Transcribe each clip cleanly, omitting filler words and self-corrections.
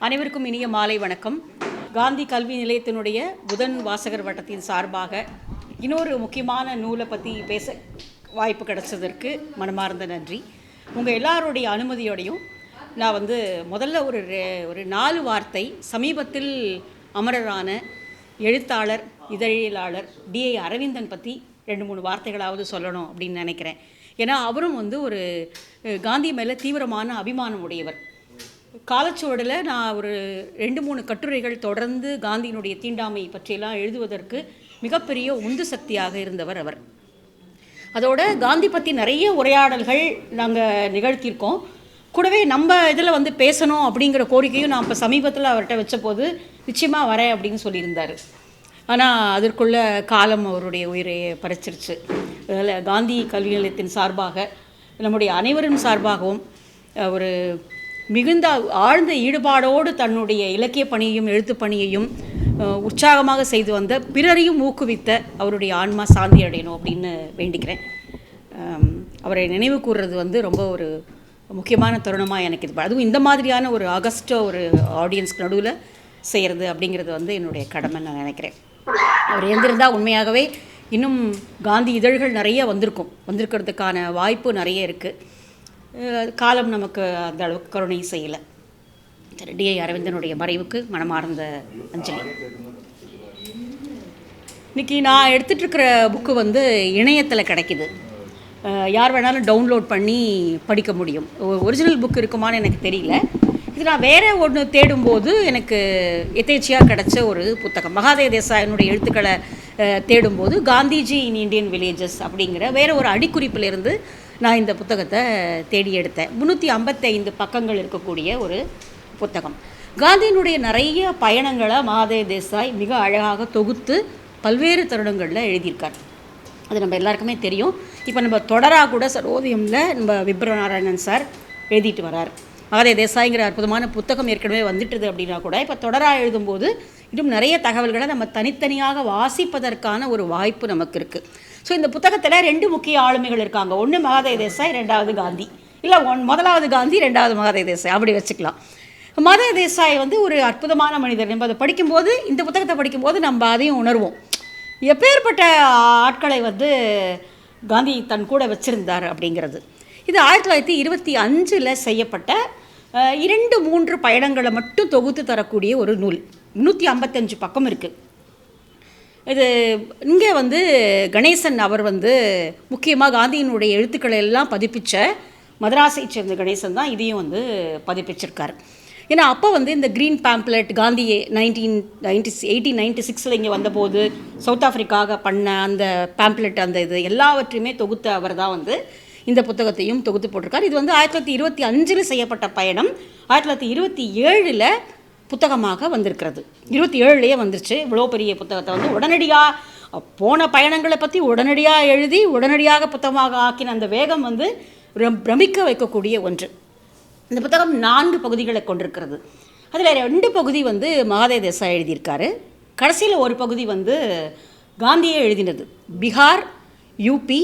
அனைவருக்கும் இனிய மாலை வணக்கம். காந்தி கல்வி நிலையத்தினுடைய புதன் வாசகர் வட்டத்தின் சார்பாக இன்னொரு முக்கியமான நூலை பற்றி பேச வாய்ப்பு கிடைச்சதற்கு மனமார்ந்த நன்றி. உங்கள் எல்லாருடைய அனுமதியோடையும் நான் முதல்ல ஒரு 4 வார்த்தை சமீபத்தில் அமரரான எழுத்தாளர் இதழியலாளர் D.I. அரவிந்தன் பற்றி 2-3 வார்த்தைகளாவது சொல்லணும் அப்படின்னு நினைக்கிறேன். ஏன்னா அவரும் ஒரு காந்தி மேலே தீவிரமான அபிமானம் உடையவர். காலச்சுவடில் நான் ஒரு 2-3 கட்டுரைகள் தொடர்ந்து காந்தியினுடைய தீண்டாமை பற்றியெல்லாம் எழுதுவதற்கு மிகப்பெரிய உந்து சக்தியாக இருந்தவர் அவர். அதோட காந்தி பற்றி நிறைய உரையாடல்கள் நாங்கள் நிகழ்த்தியிருக்கோம். கூடவே நம்ம இதில் பேசணும் அப்படிங்கிற கோரிக்கையும் நான் இப்போ சமீபத்தில் அவர்கிட்ட வச்ச போது நிச்சயமாக வரேன் அப்படின்னு சொல்லியிருந்தார். ஆனால் அதற்குள்ள காலம் அவருடைய உயிரை பறிச்சிருச்சு. அதில் காந்தி கல்வி நிலையத்தின் சார்பாக நம்முடைய அனைவரின் சார்பாகவும் ஒரு மிகுந்த ஆழ்ந்த ஈடுபாடோடு தன்னுடைய இலக்கிய பணியையும் எழுத்து பணியையும் உற்சாகமாக செய்து வந்த பிறரையும் ஊக்குவித்த அவருடைய ஆன்மா சாந்தி அடையணும் அப்படின்னு வேண்டிக்கிறேன். அவரை நினைவு கூறுறது ரொம்ப ஒரு முக்கியமான தருணமாக எனக்கு இது. அதுவும் இந்த மாதிரியான ஒரு ஒரு ஆடியன்ஸ்க்கு நடுவில் செய்கிறது அப்படிங்கிறது என்னுடைய கடமை நான் நினைக்கிறேன். அவர் இருந்திருந்தால் உண்மையாகவே இன்னும் காந்தி இதழ்கள் நிறைய வந்திருக்கிறதுக்கான வாய்ப்பு நிறைய இருக்குது. காலம் நமக்கு அந்த அளவுக்கு கருணை செய்யலை. D.I. அரவிந்தனுடைய மறைவுக்கு மனமார்ந்த அஞ்சலி. இன்றைக்கி நான் எடுத்துகிட்ருக்கிற புக்கு இணையத்தில் கிடைக்கிது. யார் வேணாலும் டவுன்லோட் பண்ணி படிக்க முடியும். ஒரிஜினல் புக் இருக்குமான்னு எனக்கு தெரியல. இது நான் வேறு ஒன்று தேடும்போது எனக்கு எதேச்சியாக கிடச்ச ஒரு புத்தகம். மகாதேவ தேசாயினுடைய எழுத்துக்களை தேடும்போது காந்திஜி இன் இண்டியன் வில்லேஜஸ் அப்படிங்கிற வேறு ஒரு அடிக்குறிப்பிலிருந்து நான் இந்த புத்தகத்தை தேடி எடுத்தேன். 355 பக்கங்கள் இருக்கக்கூடிய ஒரு புத்தகம். காந்தியினுடைய நிறைய பயணங்களை மகாதேவ தேசாய் மிக அழகாக தொகுத்து பல்வேறு தருணங்களில் எழுதியிருக்கார். அது நம்ம எல்லாருக்குமே தெரியும். இப்போ நம்ம தொடராக கூட சரோதயமில் நம்ம விப்ரநாராயணன் சார் எழுதிட்டு வரார். மகாதேவ தேசாய்ங்கிற அற்புதமான புத்தகம் ஏற்கனவே வந்துட்டுது அப்படின்னா கூட இப்போ தொடராக எழுதும்போது இன்னும் நிறைய தகவல்களை நம்ம தனித்தனியாக வாசிப்பதற்கான ஒரு வாய்ப்பு நமக்கு இருக்குது. ஸோ இந்த புத்தகத்தில் 2 முக்கிய ஆளுமைகள் இருக்காங்க. ஒன்று மகாதேவ தேசாய், 2வது காந்தி. இல்லை முதலாவது காந்தி, 2வது மகாதேவ தேசாய், அப்படி வச்சுக்கலாம். மகாதேவ தேசாய் ஒரு அற்புதமான மனிதர். நம்ம அதை படிக்கும்போது, இந்த புத்தகத்தை படிக்கும்போது நம்ம அதையும் உணர்வோம். எப்பேற்பட்ட ஆட்களை காந்தி தன் கூட வச்சுருந்தார் அப்படிங்கிறது. இது 1925 செய்யப்பட்ட 2-3 பயணங்களை மட்டும் தொகுத்து தரக்கூடிய ஒரு நூல். 355 பக்கம் இருக்குது. இது இங்கே கணேசன் அவர் முக்கியமாக காந்தியினுடைய எழுத்துக்களை எல்லாம் பதிப்பித்த மதராஸை சேர்ந்த கணேசன் தான் இதையும் பதிப்பிச்சிருக்கார். ஏன்னா அப்போ இந்த க்ரீன் பேம்ப்ளெட் காந்தி 1896 இங்கே வந்தபோது சவுத் ஆஃப்ரிக்காக பண்ண அந்த பேம்ப்ளெட் அந்த இது எல்லாவற்றையுமே தொகுத்த அவர் தான் இந்த புத்தகத்தையும் தொகுத்து போட்டிருக்கார். இது 1925 செய்யப்பட்ட பயணம் 1927 புத்தகமாக வந்திருக்கிறது. 27 வந்துருச்சு. இவ்வளோ பெரிய புத்தகத்தை உடனடியாக போன பயணங்களை பற்றி உடனடியாக எழுதி உடனடியாக புத்தகமாக ஆக்கின அந்த வேகம் பிரமிக்க வைக்கக்கூடிய ஒன்று. இந்த புத்தகம் 4 பகுதிகளை கொண்டிருக்கிறது. அதில் 2 பகுதி மகாதேவ தேசாய் எழுதியிருக்காரு. கடைசியில் ஒரு பகுதி காந்தியே எழுதினது. பீகார், யூபி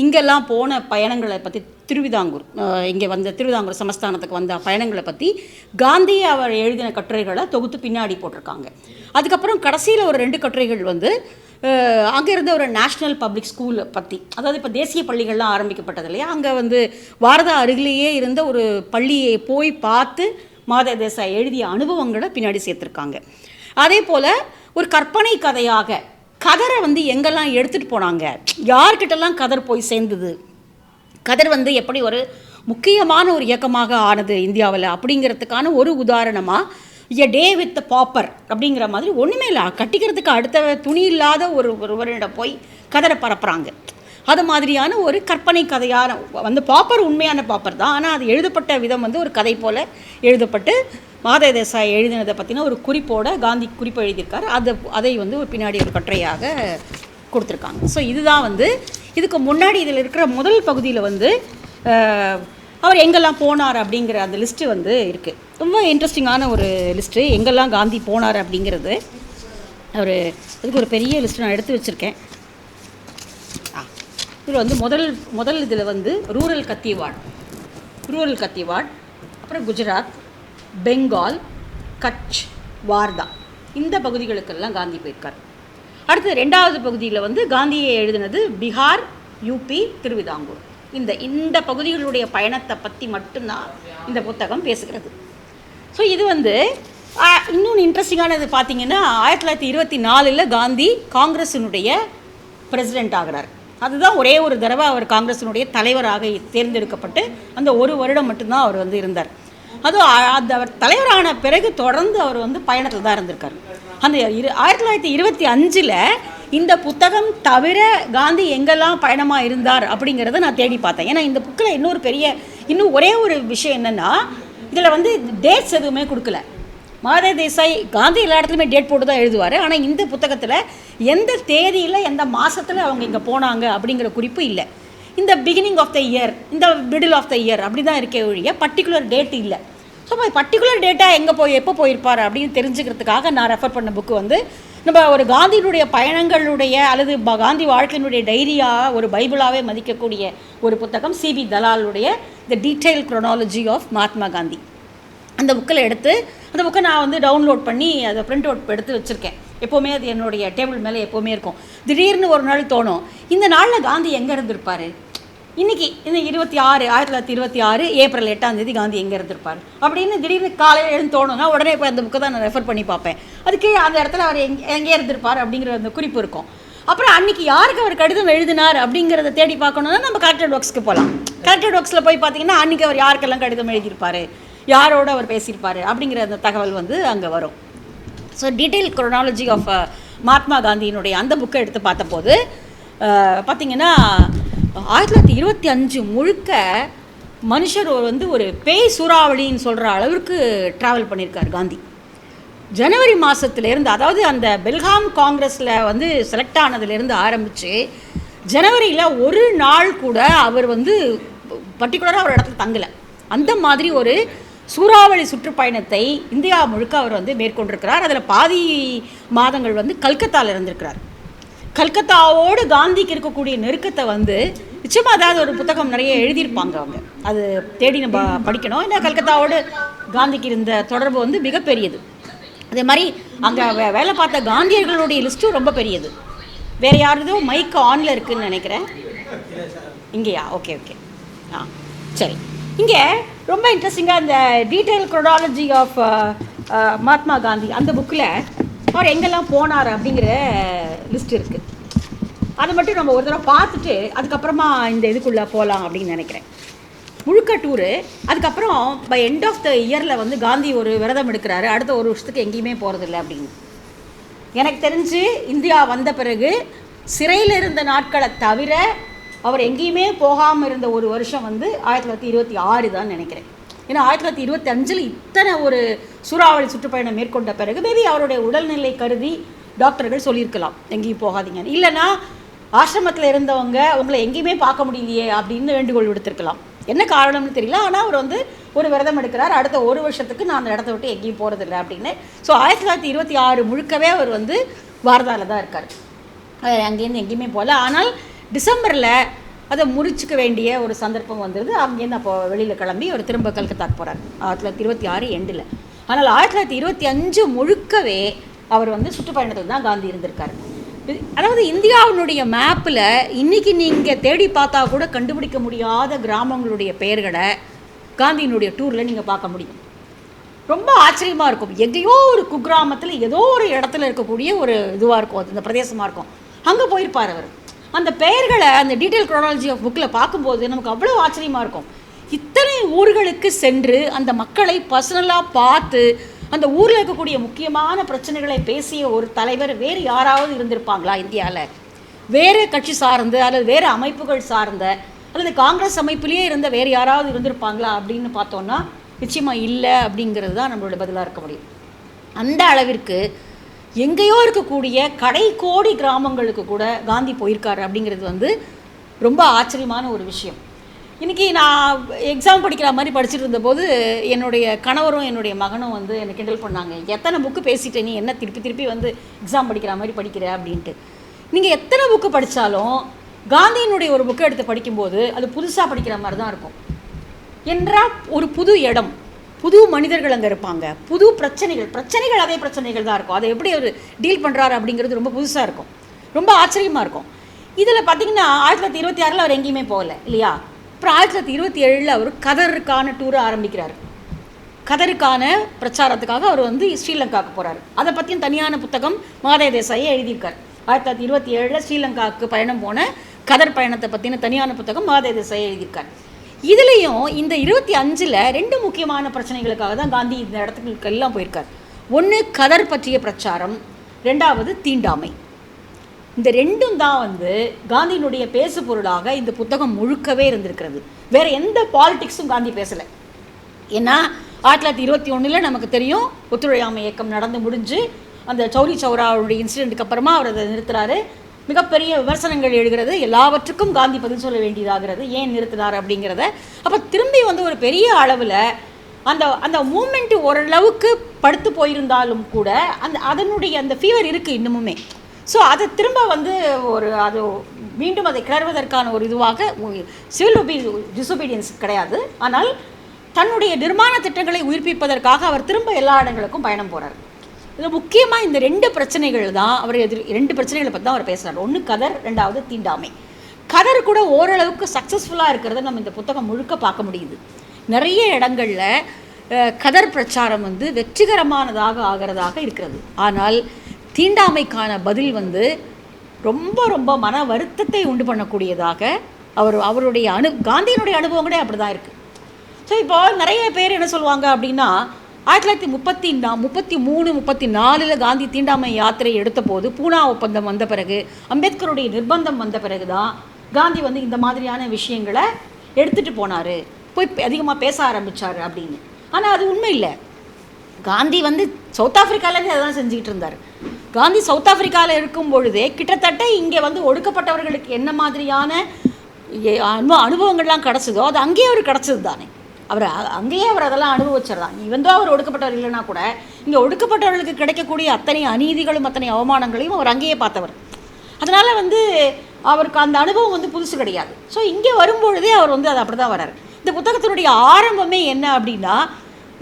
இங்கெல்லாம் போன பயணங்களை பற்றி, திருவிதாங்கூர் இங்கே திருவிதாங்கூர் சமஸ்தானத்துக்கு வந்த பயணங்களை பற்றி காந்தி அவர் எழுதின கட்டுரைகளை தொகுத்து பின்னாடி போட்டிருக்காங்க. அதுக்கப்புறம் கடைசியில் ஒரு 2 கட்டுரைகள் அங்கே இருந்த ஒரு நேஷ்னல் பப்ளிக் ஸ்கூல் பற்றி, அதாவது இப்போ தேசிய பள்ளிகள்லாம் ஆரம்பிக்கப்பட்டது இல்லையா, அங்கே வாரதா அருகிலேயே இருந்த ஒரு பள்ளியை போய் பார்த்து மகாதேவ தேசாய் எழுதிய அனுபவங்களை பின்னாடி சேர்த்துருக்காங்க. அதே போல் ஒரு கற்பனை கதையாக கதரை எங்கெல்லாம் எடுத்துகிட்டு போனாங்க, யார்கிட்டலாம் கதர் போய் சேர்ந்தது, கதர் எப்படி ஒரு முக்கியமான ஒரு இயக்கமாக ஆனது இந்தியாவில் அப்படிங்கிறதுக்கான ஒரு உதாரணமாக எ டே வித் பாப்பர் அப்படிங்கிற மாதிரி ஒன்றுமே இல்லை, கட்டிக்கிறதுக்கு அடுத்த துணி இல்லாத ஒருவரிடம் போய் கதரை பரப்புகிறாங்க. அது மாதிரியான ஒரு கற்பனை கதையான பாப்பர் உண்மையான பாப்பர் தான், ஆனால் அது எழுதப்பட்ட விதம் ஒரு கதை போல் எழுதப்பட்டு மகாதேவ தேசாய் எழுதினதை பற்றின ஒரு குறிப்போட காந்தி குறிப்பு எழுதியிருக்காரு. அதை ஒரு பின்னாடி ஒரு கட்டுரையாக கொடுத்துருக்காங்க. ஸோ இதுதான் இதுக்கு முன்னாடி இதில் இருக்கிற முதல் பகுதியில் அவர் எங்கெல்லாம் போனார் அப்படிங்கிற அந்த லிஸ்ட்டு இருக்குது. ரொம்ப இன்ட்ரெஸ்டிங்கான ஒரு லிஸ்ட்டு, எங்கெல்லாம் காந்தி போனார் அப்படிங்கிறது. அதுக்கு ஒரு பெரிய லிஸ்ட்டு நான் எடுத்து வச்சுருக்கேன். இதில் முதல் இதில் ரூரல் கத்திவாட், அப்புறம் குஜராத், பெங்கால், கட்ச், வார்தா இந்த பகுதிகளுக்கெல்லாம் காந்தி போயிருக்கார். அடுத்து 2வது பகுதியில் வந்து காந்தியை எழுதினது பீகார், யூபி, திருவிதாங்கூர். இந்த பகுதிகளுடைய பயணத்தை பற்றி மட்டும்தான் இந்த புத்தகம் பேசுகிறது. ஸோ இது வந்து இன்னொன்று இன்ட்ரெஸ்டிங்கானது பார்த்திங்கன்னா 1924 காந்தி காங்கிரஸினுடைய பிரசிடெண்ட் ஆகிறார். அதுதான் ஒரே ஒரு தடவை அவர் காங்கிரஸினுடைய தலைவராக தேர்ந்தெடுக்கப்பட்டு அந்த ஒரு வருடம் மட்டும்தான் அவர் வந்து இருந்தார். அதுவும் அந்த அவர் தலைவரான பிறகு தொடர்ந்து அவர் வந்து பயணத்தில் தான் இருந்திருக்கார். அந்த 1925 இந்த புத்தகம் தவிர காந்தி எங்கெல்லாம் பயணமாக இருந்தார் அப்படிங்கிறத நான் தேடி பார்த்தேன். ஏன்னா இந்த புக்கில் இன்னும் ஒரே ஒரு விஷயம் என்னென்னா, இதில் வந்து டேட்ஸ் எதுவுமே கொடுக்கல. மகாதேவ் தேசாய் காந்தி எல்லா இடத்துலையுமே டேட் போட்டு தான் எழுதுவார். ஆனால் இந்த புத்தகத்தில் எந்த தேதியில் எந்த மாதத்தில் அவங்க இங்கே போனாங்க அப்படிங்கிற குறிப்பு இல்லை. இந்த பிகினிங் ஆஃப் த இயர், இந்த மிடில் ஆஃப் த இயர் அப்படி தான் இருக்கே ஒழிய பர்டிகுலர் டேட் இல்லை. ஸோ பர்டிகுலர் டேட்டாக எப்போ போயிருப்பார் அப்படின்னு தெரிஞ்சுக்கிறதுக்காக நான் ரெஃபர் பண்ண புக்கு வந்து நம்ம ஒரு காந்தியினுடைய பயணங்களுடைய அல்லது காந்தி வாழ்க்கையினுடைய டைரியாக ஒரு பைபிளாகவே மதிக்கக்கூடிய ஒரு புத்தகம் சிபி தலாலுடைய the detail chronology of Mahatma Gandhi. அந்த புக்கில் எடுத்து அந்த புக்கை நான் வந்து டவுன்லோட் பண்ணி அதை பிரிண்ட் அவுட் எடுத்து வச்சுருக்கேன். எப்போவுமே அது என்னுடைய டேபிள் மேலே எப்போவுமே இருக்கும். திடீர்னு ஒரு நாள் தோணும், இந்த நாளில் காந்தி எங்கே இருந்திருப்பார், இன்றைக்கி இந்த 1926 ஏப்ரல் 8 காந்தி எங்கே இருந்திருப்பார் அப்படின்னு திடீர்னு காலையில் எழுந்து தோணுன்னா உடனே இப்போ அந்த புக்கை தான் நான் ரெஃபர் பண்ணி பார்ப்பேன். அதுக்கு அந்த இடத்துல அவர் எங்கே இருந்திருப்பார் அப்படிங்கிற அந்த குறிப்பு இருக்கும். அப்புறம் அன்றைக்கி யாருக்கு அவர் கடிதம் எழுதினார் அப்படிங்கிறத தேடி பார்க்கணுன்னா நம்ம கலெக்டட் ஒர்க்ஸ்க்கு போகலாம். கலெக்டட் ஒர்க்ஸில் போய் பார்த்தீங்கன்னா அன்றைக்கி அவர் யாருக்கெல்லாம் கடிதம் எழுதியிருப்பார், யாரோடு அவர் பேசியிருப்பார் அப்படிங்கிற அந்த தகவல் வந்து அங்கே வரும். So detail chronology of Mahatma காந்தியினுடைய அந்த புக்கை எடுத்து பார்த்தபோது பார்த்திங்கன்னா 1925 முழுக்க மனுஷர் வந்து ஒரு பேய் சூறாவளின்னு சொல்கிற அளவுக்கு ட்ராவல் பண்ணியிருக்கார் காந்தி. ஜனவரி மாதத்துலேருந்து, அதாவது அந்த பெல்காம் காங்கிரஸில் வந்து செலக்ட் ஆனதுலேருந்து ஆரம்பித்து ஜனவரியில் ஒரு நாள் கூட அவர் வந்து பர்டிகுலராக ஒரு இடத்துல தங்கலை. அந்த மாதிரி ஒரு சூறாவளி சுற்றுப்பயணத்தை இந்தியா முழுக்க அவர் வந்து மேற்கொண்டிருக்கிறார். அதில் பாதி மாதங்கள் வந்து கல்கத்தாவில் இருந்திருக்கிறார். கல்கத்தாவோடு காந்திக்கு இருக்கக்கூடிய நெருக்கத்தை வந்து நிச்சயமாக அதாவது ஒரு புத்தகம் நிறைய எழுதியிருப்பாங்க அவங்க, அது தேடி நம்ம படிக்கணும். ஏன்னா கல்கத்தாவோடு காந்திக்கு இருந்த தொடர்பு வந்து மிகப்பெரியது. அதே மாதிரி அங்கே வேலை பார்த்த காந்தியர்களுடைய லிஸ்ட்டும் ரொம்ப பெரியது. வேறு யாருதோ மைக் ஆனில் இருக்குதுன்னு நினைக்கிறேன். இங்கேயா? ஓகே சரி. இங்கே ரொம்ப இன்ட்ரெஸ்டிங்காக இந்த detail chronology of Mahatma Gandhi அந்த புக்கில் அவர் எங்கெல்லாம் போனார் அப்படிங்கிற லிஸ்ட் இருக்குது. அதை மட்டும் நம்ம ஒரு தடவை பார்த்துட்டு அதுக்கப்புறமா இந்த இதுக்குள்ளே போகலாம் அப்படின்னு நினைக்கிறேன். முழுக்க டூரு. அதுக்கப்புறம் பை எண்ட் ஆஃப் த இயரில் வந்து காந்தி ஒரு விரதம் எடுக்கிறாரு, அடுத்த ஒரு வருஷத்துக்கு எங்கேயுமே போகிறதில்ல அப்படின்னு. எனக்கு தெரிஞ்சு இந்தியா வந்த பிறகு சிறையில் இருந்த நாட்களை தவிர அவர் எங்கேயுமே போகாமல் இருந்த ஒரு வருஷம் வந்து 1926 தான் நினைக்கிறேன். ஏன்னா 1925 இத்தனை ஒரு சூறாவளி சுற்றுப்பயணம் மேற்கொண்ட பிறகு மேபி அவருடைய உடல்நிலை கருதி டாக்டர்கள் சொல்லியிருக்கலாம் எங்கேயும் போகாதீங்கன்னு. இல்லைனா ஆசிரமத்தில் இருந்தவங்க உங்களை எங்கேயுமே பார்க்க முடியலையே அப்படின்னு வேண்டுகோள் விடுத்திருக்கலாம். என்ன காரணம்னு தெரியல. ஆனால் அவர் வந்து ஒரு விரதம் எடுக்கிறார், அடுத்த ஒரு வருஷத்துக்கு நான் அந்த இடத்த விட்டு எங்கேயும் போகிறதில்லை அப்படின்னு. ஸோ 1926 முழுக்கவே அவர் வந்து வார்தாவில் தான் இருக்கார். அங்கேருந்து எங்கேயுமே போகல. ஆனால் டிசம்பரில் அதை முறிச்சிக்க வேண்டிய ஒரு சந்தர்ப்பம் வந்தது. அங்கேருந்து அப்போ வெளியில் கிளம்பி அவர் திரும்ப கல்கத்தாக்கு போகிறார் 1926 எண்டில். ஆனால் 1925 முழுக்கவே அவர் வந்து சுற்றுப்பயணத்தில் தான் காந்தி இருந்திருக்கார். அதாவது இந்தியாவினுடைய மேப்பில் இன்றைக்கி நீங்கள் தேடி பார்த்தா கூட கண்டுபிடிக்க முடியாத கிராமங்களுடைய பெயர்களை காந்தியினுடைய டூரில் நீங்கள் பார்க்க முடியும். ரொம்ப ஆச்சரியமாக இருக்கும். எங்கேயோ ஒரு குக்கிராமத்தில் ஏதோ ஒரு இடத்துல இருக்கக்கூடிய ஒரு இதுவாக இருக்கும், அது இந்த பிரதேசமாக இருக்கும். அங்கே போயிருப்பார் அவர். அந்த பெயர்களை அந்த டீட்டெயில் குரோனாலஜி ஆஃப் புக்கில் பார்க்கும்போது நமக்கு அவ்வளோ ஆச்சரியமாக இருக்கும். இத்தனை ஊர்களுக்கு சென்று அந்த மக்களை பர்சனலாக பார்த்து அந்த ஊரில் இருக்கக்கூடிய முக்கியமான பிரச்சனைகளை பேசிய ஒரு தலைவர் வேறு யாராவது இருந்திருப்பாங்களா இந்தியாவில்? வேறு கட்சி சார்ந்த அல்லது வேறு அமைப்புகள் சார்ந்த அல்லது காங்கிரஸ் அமைப்பிலேயே இருந்த வேறு யாராவது இருந்திருப்பாங்களா அப்படின்னு பார்த்தோன்னா நிச்சயமாக இல்லை அப்படிங்கிறது தான் நம்மளோட பதிலாக இருக்க முடியும். அந்த அளவிற்கு எங்கேயோ இருக்கக்கூடிய கடைக்கோடி கிராமங்களுக்கு கூட காந்தி போயிருக்காரு அப்படிங்கிறது வந்து ரொம்ப ஆச்சரியமான ஒரு விஷயம். இன்றைக்கி நான் எக்ஸாம் படிக்கிற மாதிரி படிச்சுட்டு இருந்தபோது என்னுடைய கணவரும் என்னுடைய மகனும் வந்து என்னை கிண்டல் பண்ணாங்க, எத்தனை புக்கு பேசிட்டே நீ என்ன திருப்பி வந்து எக்ஸாம் படிக்கிற மாதிரி படிக்கிற அப்படின்ட்டு. நீங்கள் எத்தனை புக்கு படித்தாலும் காந்தியினுடைய ஒரு புக்கை எடுத்து படிக்கும்போது அது புதுசாக படிக்கிற மாதிரி தான் இருக்கும். என்றால் ஒரு புது இடம், புது மனிதர்கள் அங்கே இருப்பாங்க, புது பிரச்சனைகள் அதே பிரச்சனைகள் தான் இருக்கும். அதை எப்படி அவர் டீல் பண்ணுறாரு அப்படிங்கிறது ரொம்ப புதுசாக இருக்கும், ரொம்ப ஆச்சரியமாக இருக்கும். இதில் பார்த்திங்கன்னா 1926 அவர் எங்கேயுமே போகலை இல்லையா. அப்புறம் 1927 அவர் கதருக்கான டூரை ஆரம்பிக்கிறார். கதருக்கான பிரச்சாரத்துக்காக அவர் வந்து ஸ்ரீலங்காவுக்கு போகிறார். அதை பற்றியும் தனியான புத்தகம் மகாதேவ தேசாயை எழுதியிருக்கார். 1927 ஸ்ரீலங்காவுக்கு பயணம் போன கதர் பயணத்தை பற்றின தனியான புத்தகம் மகாதேவ தேசாயை எழுதியிருக்கார். இதுலேயும் இந்த 25 2 முக்கியமான பிரச்சனைகளுக்காக தான் காந்தி இந்த இடத்துக்கு எல்லாம் போயிருக்கார். ஒன்று கதர் பற்றிய பிரச்சாரம், 2வது தீண்டாமை. இந்த ரெண்டும் தான் வந்து காந்தியினுடைய பேசு பொருளாக இந்த புத்தகம் முழுக்கவே இருந்திருக்கிறது. வேறு எந்த பாலிடிக்ஸும் காந்தி பேசலை. ஏன்னா 1921 நமக்கு தெரியும், ஒத்துழையாமை இயக்கம் நடந்து முடிஞ்சு அந்த சௌரி சௌராவுடைய இன்சிடெண்ட்டுக்கு அப்புறமா அவர் அதை நிறுத்துறாரு. மிகப்பெரிய விமர்சனங்கள் எழுகிறது, எல்லாவற்றுக்கும் காந்தி பதில் சொல்ல வேண்டியதாகிறது, ஏன் நிறுத்தினார் அப்படிங்கிறத. அப்போ திரும்பி வந்து ஒரு பெரிய அளவில் அந்த அந்த மூமெண்ட்டு ஓரளவுக்கு படுத்து போயிருந்தாலும் கூட அதனுடைய அந்த ஃபீவர் இருக்குது இன்னமுமே. ஸோ அதை திரும்ப வந்து அது மீண்டும் அதை கிளறுவதற்கான ஒரு இதுவாக சிவில் டிசொபீடியன்ஸ் கிடையாது. ஆனால் தன்னுடைய நிர்மாண திட்டங்களை உயிர்ப்பிப்பதற்காக அவர் திரும்ப எல்லா இடங்களுக்கும் பயணம் போகிறார். இதில் முக்கியமாக இந்த 2 பிரச்சனைகள் தான் அவர் 2 பிரச்சனைகளை பற்றி தான் அவர் பேசுகிறார். ஒன்று கதர், 2வது தீண்டாமை. கதர் கூட ஓரளவுக்கு சக்ஸஸ்ஃபுல்லாக இருக்கிறத நம்ம இந்த புத்தகம் முழுக்க பார்க்க முடியுது. நிறைய இடங்களில் கதர் பிரச்சாரம் வந்து வெற்றிகரமானதாக ஆகிறதாக இருக்கிறது. ஆனால் தீண்டாமைக்கான பதில் வந்து ரொம்ப ரொம்ப மன வருத்தத்தை உண்டு பண்ணக்கூடியதாக அவருடைய காந்தியினுடைய அனுபவங்களே அப்படி தான் இருக்குது. ஸோ இப்போ நிறைய பேர் என்ன சொல்லுவாங்க அப்படின்னா, 1933, 34 காந்தி தீண்டாமை யாத்திரை எடுத்த போது, பூனா ஒப்பந்தம் வந்த பிறகு, அம்பேத்கருடைய நிர்பந்தம் வந்த பிறகு தான் காந்தி வந்து இந்த மாதிரியான விஷயங்களை எடுத்துகிட்டு போனார், போய் அதிகமாக பேச ஆரம்பித்தார் அப்படின்னு. ஆனால் அது உண்மை இல்லை. காந்தி வந்து சவுத் ஆஃப்ரிக்காவிலேருந்து அதை தான் செஞ்சுக்கிட்டு இருந்தார். காந்தி சவுத் ஆஃப்ரிக்காவில் இருக்கும் பொழுதே கிட்டத்தட்ட இங்கே வந்து ஒடுக்கப்பட்டவர்களுக்கு என்ன மாதிரியான அனுபவங்கள்லாம் கிடச்சதோ அது அங்கேயே அவர் கிடச்சது தானே. அங்கேயே அவர் அதெல்லாம் அனுபவிச்சிடலாம். இவந்தோ அவர் ஒடுக்கப்பட்டவர் இல்லைன்னா கூட இங்கே ஒடுக்கப்பட்டவர்களுக்கு கிடைக்கக்கூடிய அத்தனை அநீதிகளும் அத்தனை அவமானங்களையும் அவர் அங்கேயே பார்த்தவர். அதனால் வந்து அவருக்கு அந்த அனுபவம் வந்து புதுசு கிடையாது. ஸோ இங்கே வரும்பொழுதே அவர் வந்து அது அப்படி தான் வர்றார். இந்த புத்தகத்தினுடைய ஆரம்பமே என்ன அப்படின்னா,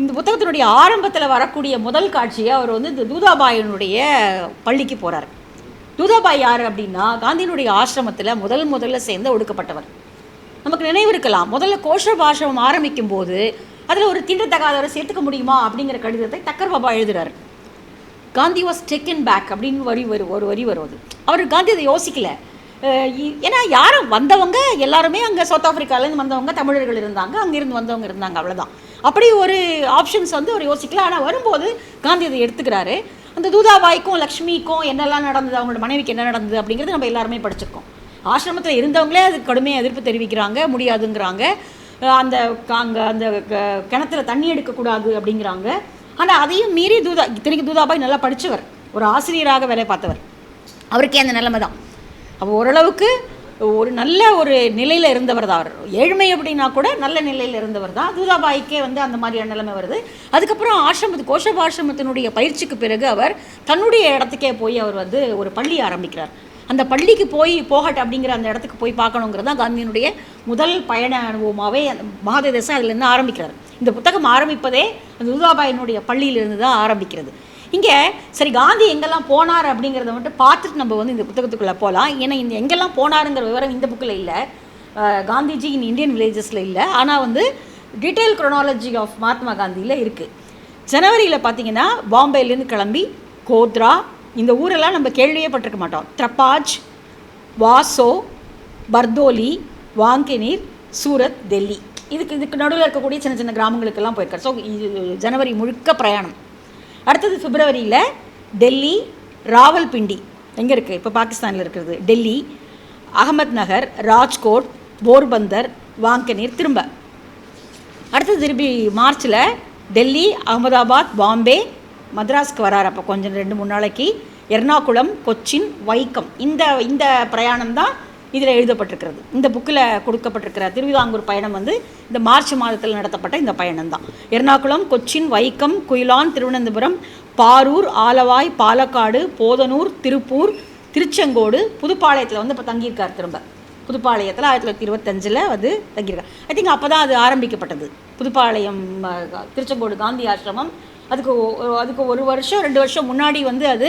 இந்த புத்தகத்தினுடைய ஆரம்பத்தில் வரக்கூடிய முதல் காட்சியை அவர் வந்து இந்த தூதாபாயினுடைய பள்ளிக்கு போகிறார். தூதாபாய் யார் அப்படின்னா, காந்தியினுடைய ஆசிரமத்தில் முதல்ல சேர்ந்து ஒடுக்கப்பட்டவர். நமக்கு நினைவு இருக்கலாம், முதல்ல கோஷப் ஆசிரமம் ஆரம்பிக்கும் போது அதில் ஒரு தீண்டத்தகாதவரை சேர்த்துக்க முடியுமா அப்படிங்கிற கடிதத்தை தக்கர் பாபா எழுதுகிறார். காந்தி வாஸ் டேக்கன் பேக் அப்படின்னு ஒரு வரி வருவது. அவர் காந்தி அதை யோசிக்கலை. ஏன்னா யாரும் வந்தவங்க எல்லாருமே அங்கே சவுத் ஆஃப்ரிக்காவிலேருந்து வந்தவங்க தமிழர்கள் இருந்தாங்க, அங்கேருந்து வந்தவங்க இருந்தாங்க, அவ்வளோதான். அப்படி ஒரு ஆப்ஷன்ஸ் வந்து அவர் யோசிக்கல. ஆனால் வரும்போது காந்தி அதை எடுத்துக்கிறாரு. அந்த தூதாபாய்க்கும் லக்ஷ்மிக்கும் என்னெல்லாம் நடந்தது, அவங்களோட மனைவிக்கு என்ன நடந்தது அப்படிங்கிறது நம்ம எல்லாருமே படிச்சிருக்கோம். ஆசிரமத்தில் இருந்தவங்களே அது கடுமையாக எதிர்ப்பு தெரிவிக்கிறாங்க, முடியாதுங்கிறாங்க. அந்த அந்த கிணத்துல தண்ணி எடுக்கக்கூடாது அப்படிங்கிறாங்க. ஆனால் அதையும் மீறி இத்தனைக்கு தூதாபாய் நல்லா படித்தவர், ஒரு ஆசிரியராக வேலை பார்த்தவர். அவருக்கே அந்த நிலைமை தான். அப்போ ஓரளவுக்கு ஒரு நல்ல ஒரு நிலையில் இருந்தவர் தான். அவர் ஏழ்மை அப்படின்னா கூட நல்ல நிலையில் இருந்தவர் தான். தூதாபாய்க்கே வந்து அந்த மாதிரியான நிலைமை வருது. அதுக்கப்புறம் கோஷப் ஆசிரமத்தினுடைய பயிற்சிக்கு பிறகு அவர் தன்னுடைய இடத்துக்கே போய் அவர் வந்து ஒரு பள்ளி ஆரம்பிக்கிறார். அந்த பள்ளிக்கு போகட்டும் அப்படிங்கிற அந்த இடத்துக்கு போய் பார்க்கணுங்கிறது தான் காந்தியினுடைய முதல் பயண அனுபவமாகவே மகாதேவ தேசாய் அதிலேருந்து ஆரம்பிக்கிறார். இந்த புத்தகம் ஆரம்பிப்பதே அந்த தூதாபாயினுடைய பள்ளியிலிருந்து தான் ஆரம்பிக்கிறது. இங்கே சரி காந்தி எங்கெல்லாம் போனார் அப்படிங்கிறத மட்டும் பார்த்துட்டு நம்ம வந்து இந்த புத்தகத்துக்குள்ளே போகலாம். ஏன்னா இந்த எங்கெல்லாம் போனாருங்கிற விவரம் இந்த புக்கில் இல்லை, காந்திஜி இன் இந்தியன் வில்லேஜஸில் இல்லை. ஆனால் வந்து டீட்டெயில் குரோனாலஜி ஆஃப் மகாத்மா காந்தியில் இருக்குது. ஜனவரியில் பார்த்திங்கன்னா பாம்பேலேருந்து கிளம்பி கோத்ரா, இந்த ஊரெல்லாம் நம்ம கேள்வியே பட்டிருக்க மாட்டோம். த்ரப்பாஜ், வாசோ, பர்தோலி, வாங்கனீர், சூரத், டெல்லி, இதுக்கு நடுவில் இருக்கக்கூடிய சின்ன சின்ன கிராமங்களுக்கெல்லாம் போயிருக்கார். ஸோ இது ஜனவரி முழுக்க பிரயாணம். அடுத்தது பிப்ரவரியில் டெல்லி, ராவல்பிண்டி எங்கே இருக்குது, இப்போ பாகிஸ்தானில் இருக்கிறது டெல்லி, அகமத் நகர், ராஜ்கோட், போர்பந்தர், வாங்கனீர், திரும்ப அடுத்தது திருப்பி மார்ச்சில் டெல்லி, அகமதாபாத், பாம்பே, மദ്രാஸ்க்கு வரார். அப்போ கொஞ்சம் 2-3 நாளைக்கு எர்ணாகுளம், கொச்சின், வைக்கம், இந்த பிரயாணம் தான் இதில் எழுதப்பட்டிருக்கிறது. இந்த புக்கில் கொடுக்கப்பட்டிருக்கிற திருவிதாங்கூர் பயணம் வந்து இந்த மார்ச் மாதத்தில் நடத்தப்பட்ட இந்த பயணம் தான். எர்ணாகுளம், கொச்சின், வைக்கம், குயிலான், திருவனந்தபுரம், பாரூர், ஆலவாய், பாலக்காடு, போதனூர், திருப்பூர், திருச்செங்கோடு, புதுப்பாளையத்தில் வந்து இப்போ தங்கியிருக்கார் திரும்ப. புதுப்பாளையத்தில் 1925 வந்து தங்கியிருக்கார். ஐ திங்க் அப்போ தான் அது ஆரம்பிக்கப்பட்டது, புதுப்பாளையம் திருச்செங்கோடு காந்தி ஆசிரமம். அதுக்கு 1 வருஷம் 2 வருஷம் முன்னாடி வந்து அது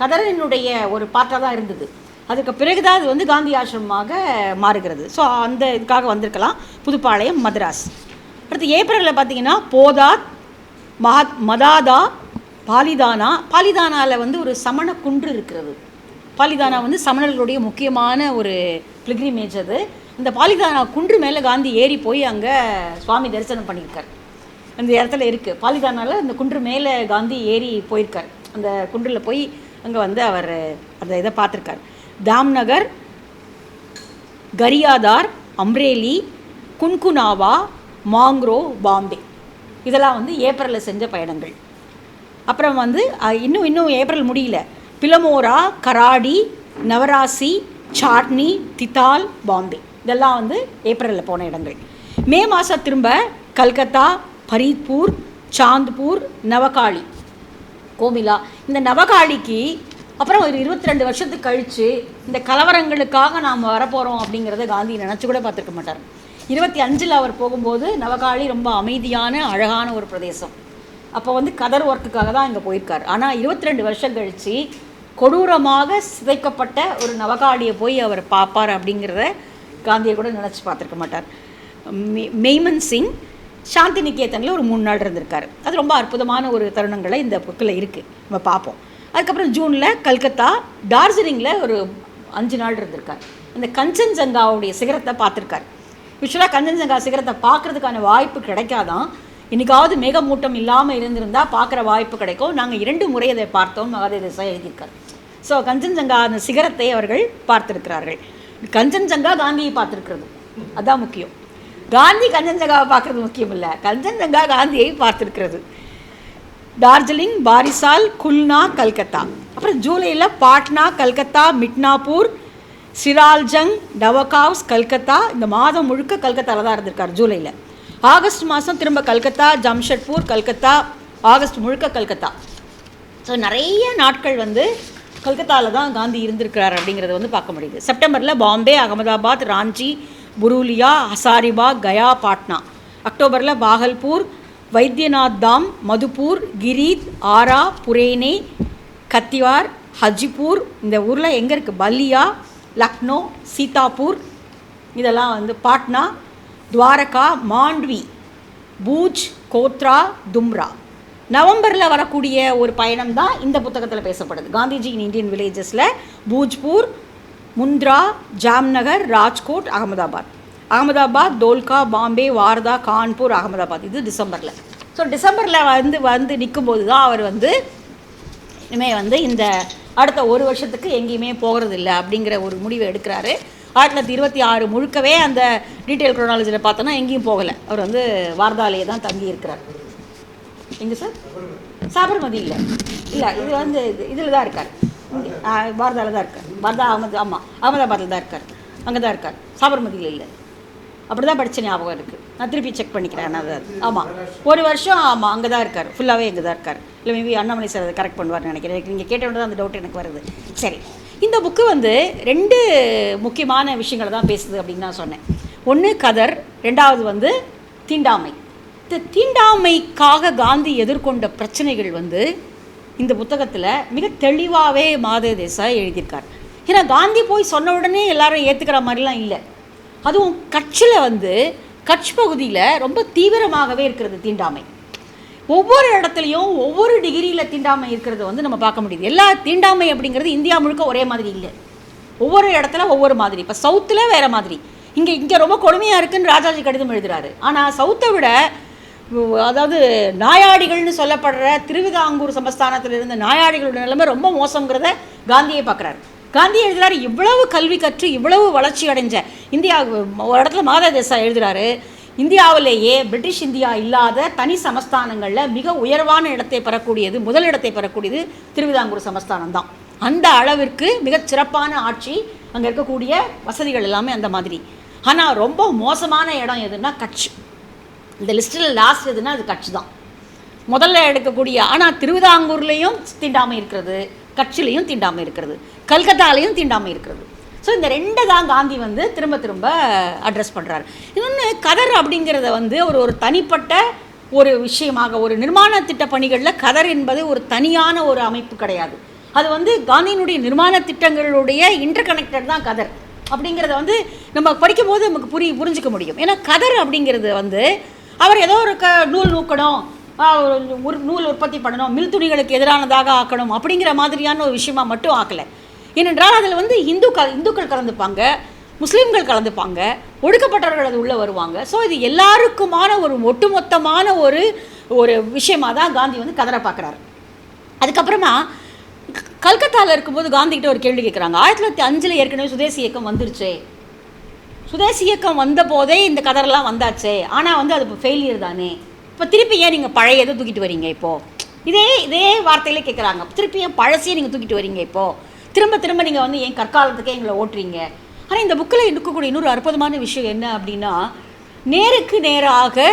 கதரினுடைய ஒரு பாட்டாக தான் இருந்தது. அதுக்கு பிறகு தான் அது வந்து காந்தி ஆசிரமமாக மாறுகிறது. ஸோ அந்த இதுக்காக வந்திருக்கலாம் புதுப்பாளையம், மദ്രാஸ். அடுத்து ஏப்ரலில் பார்த்தீங்கன்னா போதாத், மதாதா, பாலிதானாவில் வந்து ஒரு சமண குன்று இருக்கிறது. பாலிதானா வந்து சமணர்களுடைய முக்கியமான ஒரு பிலிகிரிமேஜ் அது. இந்த பாலிதானா குன்று மேலே காந்தி ஏறி போய் அங்கே சுவாமி தரிசனம் பண்ணியிருக்கார். அந்த இடத்துல இருக்குது பாலிதானாவில், அந்த குன்று மேலே காந்தி ஏறி போயிருக்கார். அந்த குன்றில் போய் அங்கே வந்து அவர் அந்த இதை பார்த்துருக்கார். தாம்நகர், கரியாதார், அம்ரேலி, குன்குனாவா, மாங்க்ரோ, பாம்பே, இதெல்லாம் வந்து ஏப்ரலில் செஞ்ச பயணங்கள். அப்புறம் வந்து இன்னும் ஏப்ரல் முடியல, பிலமோரா, கராடி, நவராசி, சாட்னி, தித்தால், பாம்பே, இதெல்லாம் வந்து ஏப்ரலில் போன இடங்கள். மே மாதம் திரும்ப கல்கத்தா, பரீத்பூர், சாந்த்பூர், நவகாளி, கோமிலா. இந்த நவகாளிக்கு அப்புறம் ஒரு 22 வருஷத்துக்கு கழித்து இந்த கலவரங்களுக்காக நாம் வரப்போகிறோம் அப்படிங்கிறத காந்தி நினச்சி கூட பார்த்துருக்க மாட்டார். 25 அவர் போகும்போது நவகாளி ரொம்ப அமைதியான அழகான ஒரு பிரதேசம். அப்போ வந்து கதர் ஒர்க்குக்காக தான் இங்கே போயிருக்கார். ஆனால் 22 வருஷம் கழித்து கொடூரமாக சிதைக்கப்பட்ட ஒரு நவகாளியை போய் அவர் பார்ப்பார் அப்படிங்கிறத காந்தியை கூட நினச்சி பார்த்துருக்க மாட்டார். மெய்மன் சிங் சாந்தி நிகேதனில் ஒரு 3 நாள் இருந்திருக்காரு. அது ரொம்ப அற்புதமான ஒரு தருணங்களை இந்த புக்கில் இருக்குது, நம்ம பார்ப்போம். அதுக்கப்புறம் ஜூனில் கல்கத்தா, டார்ஜிலிங்கில் ஒரு 5 நாள் இருந்திருக்கார். இந்த கஞ்சன்ஜங்காவுடைய சிகரத்தை பார்த்துருக்கார். யூஸ்வலாக கஞ்சன்ஜங்கா சிகரத்தை பார்க்குறதுக்கான வாய்ப்பு கிடைக்காதான். இன்றைக்காவது மேகமூட்டம் இல்லாமல் இருந்திருந்தால் பார்க்குற வாய்ப்பு கிடைக்கும். நாங்கள் 2 முறை அதை பார்த்தோம், மகாதேவ தேசாய் எழுதியிருக்கார். ஸோ கஞ்சன்ஜங்கா அந்த சிகரத்தை அவர்கள் பார்த்துருக்கிறார்கள். கஞ்சன்ஜங்கா காந்தியை பார்த்துருக்கிறது அதுதான் முக்கியம். காந்தி கஞ்சன்ஜங்காவை பார்க்குறது முக்கியம் இல்லை, கஞ்சன்ஜங்கா காந்தியை பார்த்துருக்கிறது. டார்ஜிலிங், பாரிசால், குல்னா, கல்கத்தா. அப்புறம் ஜூலையில் பாட்னா, கல்கத்தா, மிட்னாப்பூர், சிரால்ஜங், டவகாவ்ஸ், கல்கத்தா. இந்த மாதம் முழுக்க கல்கத்தாவில் தான் இருந்திருக்கார் ஜூலையில். ஆகஸ்ட் மாதம் திரும்ப கல்கத்தா, ஜம்ஷெட்பூர், கல்கத்தா, ஆகஸ்ட் முழுக்க கல்கத்தா. ஸோ நிறைய நாட்கள் வந்து கல்கத்தாவில் தான் காந்தி இருந்திருக்கிறார் அப்படிங்கிறத வந்து பார்க்க முடியுது. செப்டம்பரில் பாம்பே, அகமதாபாத், ராஞ்சி, புரூலியா, ஹசாரிபாக், கயா, பாட்னா. அக்டோபரில் பாகல்பூர், வைத்தியநாத் தாம், மதுப்பூர், கிரீத், ஆரா, புரேனே, கத்திவார், ஹஜிப்பூர். இந்த ஊரில் எங்கே இருக்குது, பல்லியா, லக்னோ, சீதாப்பூர், இதெல்லாம் வந்து பாட்னா, துவாரகா, மாண்ட்வி, பூஜ், கோத்ரா, தும்ரா. நவம்பரில் வரக்கூடிய ஒரு பயணம் தான் இந்த புத்தகத்தில் பேசப்படுது. காந்திஜி இன் இந்தியன் வில்லேஜஸில் பூஜ்பூர், முந்த்ரா, ஜாம்நகர், ராஜ்கோட், அகமதாபாத், தோல்கா, பாம்பே, வார்தா, கான்பூர், அகமதாபாத். இது டிசம்பரில். ஸோ டிசம்பரில் வந்து நிற்கும்போது தான் அவர் வந்து இனிமேல் வந்து இந்த அடுத்த 1 வருஷத்துக்கு எங்கேயுமே போகிறதில்ல அப்படிங்கிற ஒரு முடிவை எடுக்கிறாரு. 1926 முழுக்கவே அந்த டீட்டெயில் குரோனாலஜியில் பார்த்தோன்னா எங்கேயும் போகலை. அவர் வந்து வார்தாலேயே தான் தங்கி இருக்கிறார். எங்கே சார்? சாபர்மதி இல்லை, இது வந்து இதில் தான் இருக்கார், வார்தாவில் தான் இருக்கார். வார்தா அகமதாபாத்தில் தான் இருக்கார், அங்கே தான் இருக்கார், சாபர்மதியில் இல்லை. அப்படி தான் படித்த ஞாபகம் இருக்குது. நான் திருப்பி செக் பண்ணிக்கிறேன். ஆமாம், 1 வருஷம் ஆமாம் அங்கே தான் இருக்கார், ஃபுல்லாகவே இங்கே தான் இருக்கார். இல்லை மேபி அண்ணாமலை சார் அதை கரெக்ட் பண்ணுவார்னு நினைக்கிறேன். நீங்கள் கேட்டோன்னு தான் அந்த டவுட் எனக்கு வருது. சரி, இந்த புக்கு வந்து 2 முக்கியமான விஷயங்களை தான் பேசுது அப்படின்னு நான் சொன்னேன். ஒன்று கதர், 2வது வந்து தீண்டாமை. இந்த தீண்டாமைக்காக காந்தி எதிர்கொண்ட பிரச்சனைகள் வந்து இந்த புத்தகத்தில் மிக தெளிவாகவே மகாதேவ தேசாய் எழுதியிருக்கார். ஏன்னா காந்தி போய் சொன்ன உடனே எல்லாரும் ஏற்றுக்கிற மாதிரிலாம் இல்லை. அதுவும் கட்சியில் வந்து கட்ச் பகுதியில் ரொம்ப தீவிரமாகவே இருக்கிறது தீண்டாமை. ஒவ்வொரு இடத்துலையும் ஒவ்வொரு டிகிரியில் தீண்டாமை இருக்கிறத வந்து நம்ம பார்க்க முடியுது. எல்லா தீண்டாமை அப்படிங்கிறது இந்தியா முழுக்க ஒரே மாதிரி இல்லை, ஒவ்வொரு இடத்துல ஒவ்வொரு மாதிரி. இப்போ சவுத்தில் வேறு மாதிரி, இங்கே ரொம்ப கொடுமையாக இருக்குதுன்னு ராஜாஜி கடிதம் எழுதுகிறாரு. ஆனால் சவுத்தை விட, அதாவது நாயாடிகள்னு சொல்லப்படுற திருவிதாங்கூர் சமஸ்தானத்தில் இருந்த நாயாடிகளோட நிலைமை ரொம்ப மோசங்கிறத காந்தியை பார்க்குறாரு. காந்தி எழுதுகிறாரு, இவ்வளவு கல்வி கற்று இவ்வளவு வளர்ச்சி அடைஞ்ச இந்தியா. ஒரு இடத்துல மகாதேவ தேசாய் எழுதுகிறாரு, இந்தியாவிலேயே பிரிட்டிஷ் இந்தியா இல்லாத தனி சமஸ்தானங்களில் மிக உயர்வான இடத்தை பெறக்கூடியது, முதல் இடத்தை பெறக்கூடியது திருவிதாங்கூர் சமஸ்தானம் தான். அந்த அளவிற்கு மிகச் சிறப்பான ஆட்சி, அங்கே இருக்கக்கூடிய வசதிகள் எல்லாமே அந்த மாதிரி. ஆனால் ரொம்ப மோசமான இடம் எதுன்னா கட்ச். இந்த லிஸ்ட்டில் லாஸ்ட் எதுனா அது கட்ச் தான் முதல்ல எடுக்கக்கூடிய. ஆனால் திருவிதாங்கூர்லேயும் தீண்டாமை இருக்கிறது, கட்சிலையும் தீண்டாமை இருக்கிறது, கல்கத்தாலையும் தீண்டாமை இருக்கிறது. ஸோ இந்த ரெண்டை தான் காந்தி வந்து திரும்ப திரும்ப அட்ரஸ் பண்ணுறாரு. இன்னொன்று கதர் அப்படிங்கிறத வந்து ஒரு தனிப்பட்ட ஒரு விஷயமாக, ஒரு நிர்மாண திட்ட பணிகளில் கதர் என்பது ஒரு தனியான ஒரு அமைப்பு கிடையாது. அது வந்து காந்தியினுடைய நிர்மாண திட்டங்களுடைய இன்டர் கனெக்டட் தான் கதர் அப்படிங்கிறத வந்து நம்ம படிக்கும்போது நமக்கு புரிஞ்சிக்க முடியும். ஏன்னா கதர் அப்படிங்கிறது வந்து அவர் ஏதோ ஒரு நூல் நூக்கணும், ஒரு நூல் உற்பத்தி பண்ணணும், மில் துணிகளுக்கு எதிரானதாக ஆக்கணும் அப்படிங்கிற மாதிரியான ஒரு விஷயமா மட்டும் ஆக்கலை. ஏனென்றால் அதில் வந்து இந்துக்கள் கலந்துப்பாங்க, முஸ்லீம்கள் கலந்துப்பாங்க, ஒடுக்கப்பட்டவர்கள் அது உள்ளே வருவாங்க. ஸோ இது எல்லாருக்குமான ஒரு ஒட்டுமொத்தமான ஒரு விஷயமாக தான் காந்தி வந்து கதரை பார்க்குறாரு. அதுக்கப்புறமா கல்கத்தாவில் இருக்கும்போது காந்திகிட்ட ஒரு கேள்வி கேட்குறாங்க. 1905 ஏற்கனவே சுதேசி இயக்கம் வந்துருச்சு, சுதேசி இயக்கம் வந்த போதே இந்த கதரெல்லாம் வந்தாச்சே, ஆனால் வந்து அது இப்போ ஃபெயிலியர் தானே, இப்போ திருப்பி ஏன் நீங்கள் பழைய எதை தூக்கிட்டு வரீங்க இப்போது? இதே வார்த்தையிலே கேட்குறாங்க. திருப்பி ஏன் பழசையே நீங்கள் தூக்கிட்டு வரீங்க இப்போது? திரும்ப நீங்கள் வந்து ஏன் கற்காலத்துக்கே எங்களை ஓட்டுறீங்க? ஆனால் இந்த புக்கில் இருக்கக்கூடிய இன்னொரு அற்புதமான விஷயம் என்ன அப்படின்னா, நேருக்கு நேராக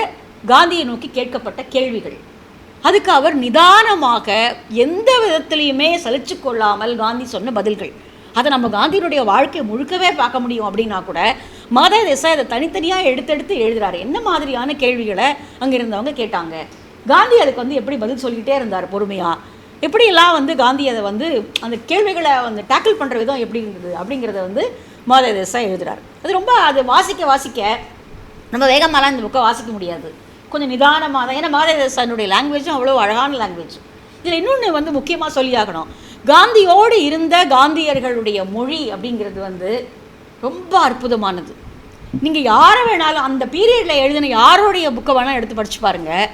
காந்தியை நோக்கி கேட்கப்பட்ட கேள்விகள், அதுக்கு அவர் நிதானமாக எந்த விதத்திலையுமே சலிச்சு கொள்ளாமல் காந்தி சொன்ன பதில்கள். அதை நம்ம காந்தியினுடைய வாழ்க்கையை முழுக்கவே பார்க்க முடியும். அப்படின்னா கூட மாதா தேசாய் அதை தனித்தனியாக எடுத்து எழுதுகிறாரு. என்ன மாதிரியான கேள்விகளை அங்கே இருந்தவங்க கேட்டாங்க, காந்தி அதுக்கு வந்து எப்படி பதில் சொல்லிக்கிட்டே இருந்தார் பொறுமையாக, எப்படியெல்லாம் வந்து காந்தி அதை வந்து அந்த கேள்விகளை வந்து டேக்கிள் பண்ணுற விதம் எப்படி இருந்தது அப்படிங்கிறத வந்து மாதா தேசாய் எழுதுகிறார். அது வாசிக்க நம்ம வேகமாலாம் இந்த புக்கை வாசிக்க முடியாது, கொஞ்சம் நிதானமாக தான். ஏன்னா மாதா தேசாயினுடைய லாங்குவேஜும் அவ்வளோ அழகான லாங்குவேஜ். இதில் இன்னொன்று வந்து முக்கியமாக சொல்லியாகணும், காந்தியோடு இருந்த காந்தியர்களுடைய மொழி அப்படிங்கிறது வந்து ரொம்ப அற்புதமானது. நீங்கள் யாரை வேணாலும் அந்த பீரியடில் எழுதின யாரோடைய புக்கை வேணால் எடுத்து படித்து பாருங்கள்,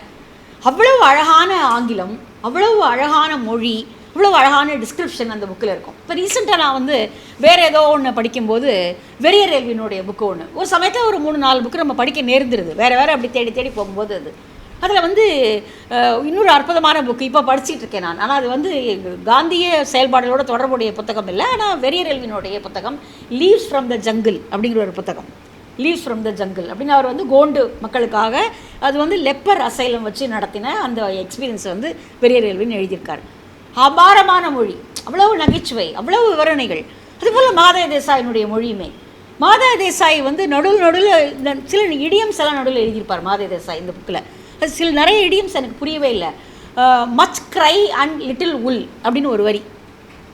அவ்வளவு அழகான ஆங்கிலம், அவ்வளவு அழகான மொழி, அவ்வளோ அழகான டிஸ்கிரிப்ஷன் அந்த புக்கில் இருக்கும். இப்போ ரீசெண்டாக நான் வந்து வேறு ஏதோ ஒன்று படிக்கும்போது வெறியர் எல்வினுடைய புக்கு ஒரு சமயத்தில் ஒரு 3-4 புக்கு நம்ம படிக்க நேர்ந்துருது, வேறு அப்படி தேடி போகும்போது அதில் வந்து இன்னொரு அற்புதமான புக்கு இப்போ படிச்சுட்டு இருக்கேன் நான். ஆனால் அது வந்து காந்திய செயல்பாடுகளோட தொடர்புடைய புத்தகம் இல்லை, ஆனால் வெறியர் எல்வினுடைய புத்தகம் லீவ்ஸ் ஃப்ரம் த ஜங்கிள் அப்படிங்கிற ஒரு புத்தகம். லீவ்ஸ் ஃப்ரம் த ஜங்கிள் அப்படின்னு அவர் வந்து கோண்டு மக்களுக்காக அது வந்து லெப்பர் அசைலம் வச்சு நடத்தின அந்த எக்ஸ்பீரியன்ஸை வந்து வெறியர் எல்வின் எழுதியிருக்கார். அபாரமான மொழி, அவ்வளவு நகைச்சுவை, அவ்வளவு விவரணைகள். அதுபோல் மாதா தேசாயினுடைய மொழியுமே, மாதா தேசாய் வந்து நடுவில் சில இடியம்ஸ் எல்லாம் நடுவில் எழுதியிருப்பார் மாதா தேசாய் இந்த புக்கில். அது நிறைய இடியம்ஸ் எனக்கு புரியவே இல்லை. மச் க்ரை அண்ட் லிட்டில் உல் அப்படின்னு ஒரு வரி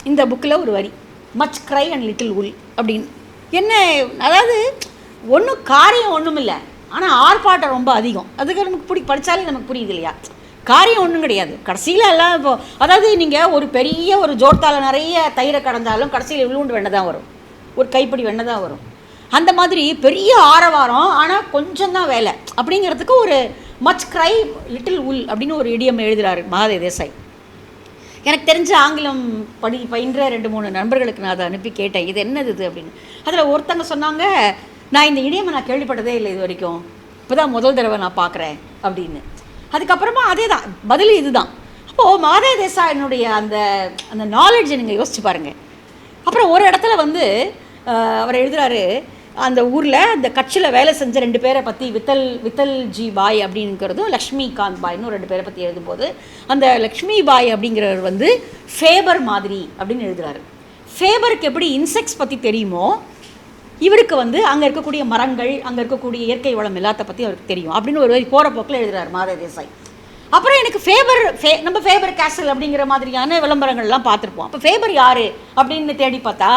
இந்த புக்கில், ஒரு வரி மச் க்ரை அண்ட் லிட்டில் உல் அப்படின்னு என்ன, அதாவது ஒன்றும் காரியம் ஒன்றும் இல்லை, ஆனால் ஆர்ப்பாட்டம் ரொம்ப அதிகம். அதுக்கு நமக்கு படித்தாலே நமக்கு புரியுது இல்லையா, காரியம் ஒன்றும் கிடையாது. கடைசியில் எல்லாம் இப்போ அதாவது நீங்கள் ஒரு பெரிய ஒரு ஜோர்த்தால் நிறைய தயிரை கடந்தாலும் கடைசியில் இவ்வளோண்டு வெண்ணெய் தான் வரும், ஒரு கைப்பிடி வெண்ணெய் தான் வரும். அந்த மாதிரி பெரிய ஆரவாரம் ஆனால் கொஞ்சம் தான் வேலை அப்படிங்கிறதுக்கு ஒரு மச் க்ரை லிட்டில் உல் அப்படின்னு ஒரு இடியம் எழுதுகிறாரு மாதா தேசாய். எனக்கு தெரிஞ்ச ஆங்கிலம் பயின்ற 2-3 நண்பர்களுக்கு நான் அதை அனுப்பி கேட்டேன், இது என்னது இது அப்படின்னு. அதில் ஒருத்தங்க சொன்னாங்க, நான் இந்த இடியமை நான் கேள்விப்பட்டதே இல்லை இது வரைக்கும், இப்போ தான் முதல் தடவை நான் பார்க்குறேன் அப்படின்னு. அதுக்கப்புறமா அதே தான் பதில் இதுதான். அப்போது மாதா தேசாயினுடைய அந்த நாலேஜை நீங்கள் யோசிச்சு பாருங்கள். அப்புறம் ஒரு இடத்துல வந்து அவர் எழுதுகிறாரு, அந்த ஊரில் அந்த கட்சியில் வேலை செஞ்ச 2 பேரை பற்றி வித்தல் ஜி பாய் அப்படிங்கிறதும் லக்ஷ்மிகாந்த் பாய்னு 2 பேரை பற்றி எழுதும்போது அந்த லக்ஷ்மி பாய் அப்படிங்கிறவர் வந்து ஃபேபர் மாதிரி அப்படின்னு எழுதுகிறாரு. ஃபேபருக்கு எப்படி இன்செக்ட்ஸ் பற்றி தெரியுமோ இவருக்கு வந்து அங்கே இருக்கக்கூடிய மரங்கள், அங்கே இருக்கக்கூடிய இயற்கை வளம் எல்லாத்த பற்றி அவருக்கு தெரியும் அப்படின்னு ஒரு போகிற போக்கில் எழுதுகிறார் மாதா தேசாய். அப்புறம் எனக்கு நம்ம ஃபேபர் கேசல் அப்படிங்கிற மாதிரியான விளம்பரங்கள்லாம் பார்த்துருப்போம். அப்போ ஃபேபர் யார் அப்படின்னு தேடி பார்த்தா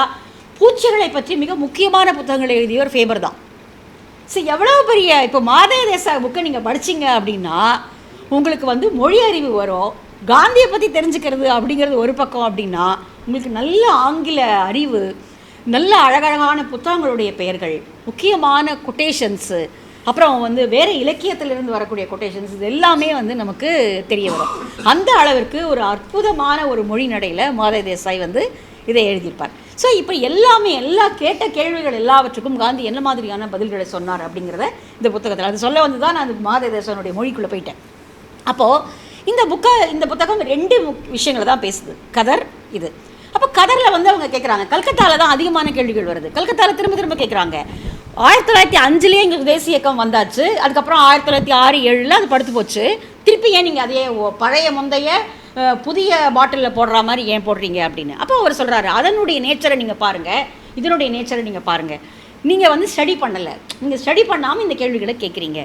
பூச்சிகளை பற்றி மிக முக்கியமான புத்தகங்களை எழுதியவர் ஃபேபர் தான். ஸோ எவ்வளோ பெரிய இப்போ மாதா தேசாய் புக்கை நீங்கள் படிச்சிங்க அப்படின்னா உங்களுக்கு வந்து மொழி அறிவு வரும். காந்தியை பற்றி தெரிஞ்சுக்கிறது அப்படிங்கிறது ஒரு பக்கம் அப்படின்னா உங்களுக்கு நல்ல ஆங்கில அறிவு, நல்ல அழகழகான புத்தகங்களுடைய பெயர்கள், முக்கியமான கொட்டேஷன்ஸு, அப்புறம் வந்து வேறு இலக்கியத்திலிருந்து வரக்கூடிய கொட்டேஷன்ஸ், இது எல்லாமே வந்து நமக்கு தெரிய வரும். அந்த அளவிற்கு ஒரு அற்புதமான ஒரு மொழி நடையில் மாதா தேசாய் வந்து இதை எழுதியிருப்பார். ஸோ இப்போ எல்லா கேட்ட கேள்விகள் எல்லாவற்றுக்கும் காந்தி என்ன மாதிரியான பதில்களை சொன்னார் அப்படிங்கிறத இந்த புத்தகத்தில் அது சொல்ல வந்து தான் நான் அந்த மாதா தேசாயினுடைய மொழிக்குள்ளே போயிட்டேன். அப்போது இந்த புத்தகம் 2 விஷயங்களை தான் பேசுது, கதர் இது. அப்போ கதரில் வந்து அவங்க கேட்குறாங்க, கல்கத்தாவில் தான் அதிகமான கேள்விகள் வருது, கல்கத்தாவில் திரும்ப கேட்குறாங்க. 1905 இங்கே தேசிய இயக்கம் வந்தாச்சு, அதுக்கப்புறம் 1906-7 அது படுத்து போச்சு, திருப்பி ஏன் நீங்கள் அதே பழைய முந்தைய புதிய பாட்டிலில் போடுற மாதிரி ஏன் போடுறீங்க அப்படின்னு. அப்போ அவர் சொல்கிறாரு, அதனுடைய நேச்சரை நீங்கள் பாருங்கள், இதனுடைய நேச்சரை நீங்கள் பாருங்கள். நீங்கள் வந்து ஸ்டடி பண்ணலை, நீங்கள் ஸ்டடி பண்ணாமல் இந்த கேள்விகளை கேட்குறீங்க.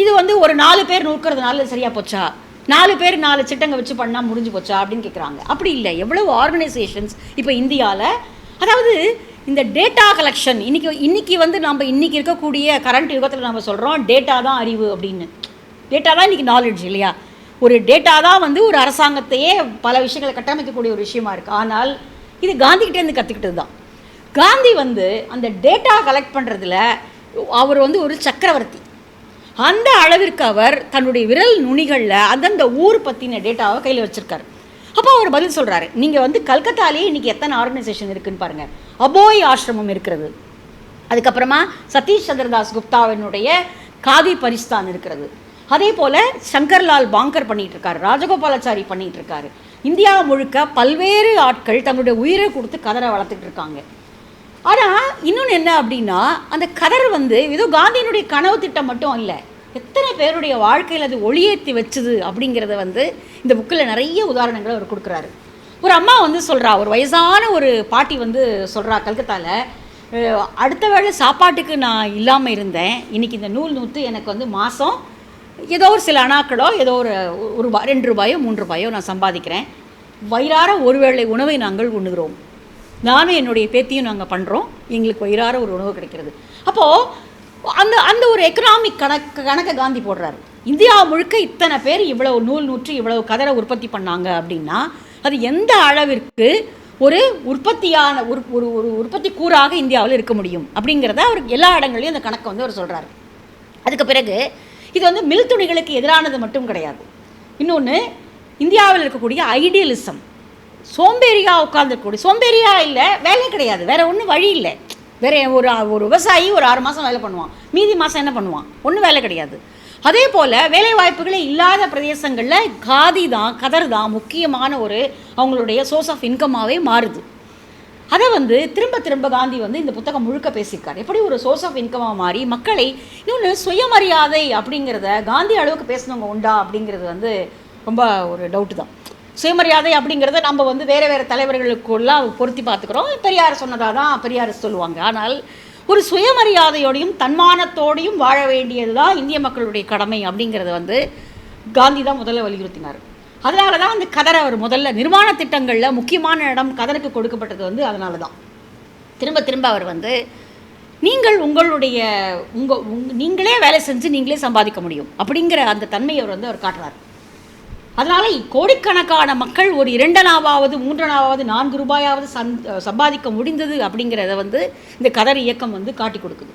இது வந்து ஒரு 4 பேர் நூற்கிறதுனால சரியாக போச்சா, 4 பேர் 4 சிட்டங்க வச்சு பண்ணால் முடிஞ்சு போச்சா அப்படின்னு கேட்குறாங்க. அப்படி இல்லை. எவ்வளவு ஆர்கனைசேஷன்ஸ் இப்போ இந்தியாவில், அதாவது இந்த டேட்டா கலெக்ஷன் இன்றைக்கி வந்து நம்ம இன்றைக்கி இருக்கக்கூடிய கரண்ட் யுகத்தில் நம்ம சொல்கிறோம் டேட்டா தான் அறிவு அப்படின்னு. டேட்டா தான் இன்றைக்கி நாலேஜ் இல்லையா? ஒரு டேட்டா தான் வந்து ஒரு அரசாங்கத்தையே பல விஷயங்களை கட்டமைக்கக்கூடிய ஒரு விஷயமா இருக்குது. ஆனால் இது காந்திகிட்டேருந்து கற்றுக்கிட்டது தான். காந்தி வந்து அந்த டேட்டா கலெக்ட் பண்ணுறதுல அவர் வந்து ஒரு சக்கரவர்த்தி. அந்த அளவிற்கு அவர் தன்னுடைய விரல் நுனிகளில் அந்தந்த ஊர் பற்றின டேட்டாவை கையில் வச்சுருக்காரு. அப்போ அவர் பதில் சொல்கிறாரு, நீங்கள் வந்து கல்கத்தாலேயே இன்றைக்கி எத்தனை ஆர்கனைசேஷன் இருக்குதுன்னு பாருங்கள். அபோய் ஆசிரமம் இருக்கிறது, அதுக்கப்புறமா சதீஷ் சந்திரதாஸ் குப்தாவினுடைய காதி பரிஸ்தான் இருக்கிறது, அதே போல் சங்கர்லால் பாங்கர் பண்ணிகிட்ருக்காரு, ராஜகோபாலாச்சாரி பண்ணிகிட்ருக்காரு. இந்தியா முழுக்க பல்வேறு ஆட்கள் தங்களுடைய உயிரை கொடுத்து கதரை வளர்த்துட்டு இருக்காங்க. ஆனால் இன்னொன்று என்ன அப்படின்னா, அந்த கதர் வந்து ஏதோ காந்தியினுடைய கனவு திட்டம் மட்டும் இல்லை, எத்தனை பேருடைய வாழ்க்கையில் அது ஒளியேற்றி வச்சுது அப்படிங்கிறத வந்து இந்த புக்கில் நிறைய உதாரணங்களை அவர் கொடுக்குறாரு. ஒரு அம்மா வந்து சொல்கிறா, ஒரு வயசான ஒரு பாட்டி வந்து சொல்கிறா, கல்கத்தாவில் அடுத்த வேளை சாப்பாட்டுக்கு நான் இல்லாமல் இருந்தேன், இன்றைக்கி இந்த நூல் நூற்று எனக்கு வந்து மாதம் ஏதோ ஒரு சில அணாக்களோ ஏதோ ஒரு ரூபாய் 2 ரூபாயோ 3 ரூபாயோ நான் சம்பாதிக்கிறேன், வயிறார ஒருவேளை உணவை நாங்கள் உண்ணுகிறோம், நானும் என்னுடைய பேத்தியும் நாங்கள் பண்ணுறோம், எங்களுக்கு வயிறார ஒரு உணவு கிடைக்கிறது. அப்போது அந்த ஒரு எக்கனாமிக் கணக்கை காந்தி போடுறாரு. இந்தியா முழுக்க இத்தனை பேர் இவ்வளவு நூல் நூற்று இவ்வளவு கதரை உற்பத்தி பண்ணாங்க அப்படின்னா அது எந்த அளவிற்கு ஒரு உற்பத்தியான ஒரு உற்பத்தி கூறாக இந்தியாவில் இருக்க முடியும் அப்படிங்கிறத அவர் எல்லா இடங்களையும் அந்த கணக்கை வந்து அவர் சொல்கிறார். அதுக்கு பிறகு இது வந்து மில் துணிகளுக்கு எதிரானது மட்டும் கிடையாது. இன்னொன்று, இந்தியாவில் இருக்கக்கூடிய ஐடியலிசம், சோம்பேறியாக உட்காந்துருக்கக்கூடிய, சோம்பேறியா இல்லை, வேலை கிடையாது, வேறு ஒன்றும் வழி இல்லை. வேறு ஒரு விவசாயி ஒரு 6 மாதம் வேலை பண்ணுவான், மீதி மாதம் என்ன பண்ணுவான், ஒன்றும் வேலை கிடையாது. அதே போல் வேலை வாய்ப்புகளே இல்லாத பிரதேசங்களில் காதி தான், கதர் தான் முக்கியமான ஒரு அவங்களுடைய சோர்ஸ் ஆஃப் இன்கமாகவே மாறுது. அதை வந்து திரும்ப திரும்ப காந்தி வந்து இந்த புத்தகம் முழுக்க பேசியிருக்கார். எப்படி ஒரு சோர்ஸ் ஆஃப் இன்கமாக மாறி மக்களை, இன்னொன்று சுயமரியாதை அப்படிங்கிறத காந்தி அளவுக்கு பேசினவங்க உண்டா அப்படிங்கிறது வந்து ரொம்ப ஒரு டவுட்டு தான். சுயமரியாதை அப்படிங்கிறத நம்ம வந்து வேறு வேறு தலைவர்களுக்குள்ளாம் பொருத்தி பார்த்துக்கிறோம். பெரியார் சொன்னதாக தான் பெரியார் சொல்லுவாங்க. ஆனால் ஒரு சுயமரியாதையோடையும் தன்மானத்தோடையும் வாழ வேண்டியது தான் இந்திய மக்களுடைய கடமை அப்படிங்கிறத வந்து காந்தி தான் முதல்ல வலியுறுத்தினார். அதனால தான் அந்த கதரை அவர் முதல்ல நிர்மாண திட்டங்களில் முக்கியமான இடம் கதருக்கு கொடுக்கப்பட்டது வந்து அதனால தான். திரும்ப திரும்ப அவர் வந்து நீங்கள் உங்களுடைய நீங்களே வேலை செஞ்சு நீங்களே சம்பாதிக்க முடியும் அப்படிங்கிற அந்த தன்மையை அவர் வந்து அவர் காட்டுறார். அதனால் கோடிக்கணக்கான மக்கள் ஒரு 2 அணாவாவது 3 அணாவாவது 4 ரூபாயாவது சம்பாதிக்க முடிந்தது அப்படிங்கிறத வந்து இந்த கதர் இயக்கம் வந்து காட்டி கொடுக்குது.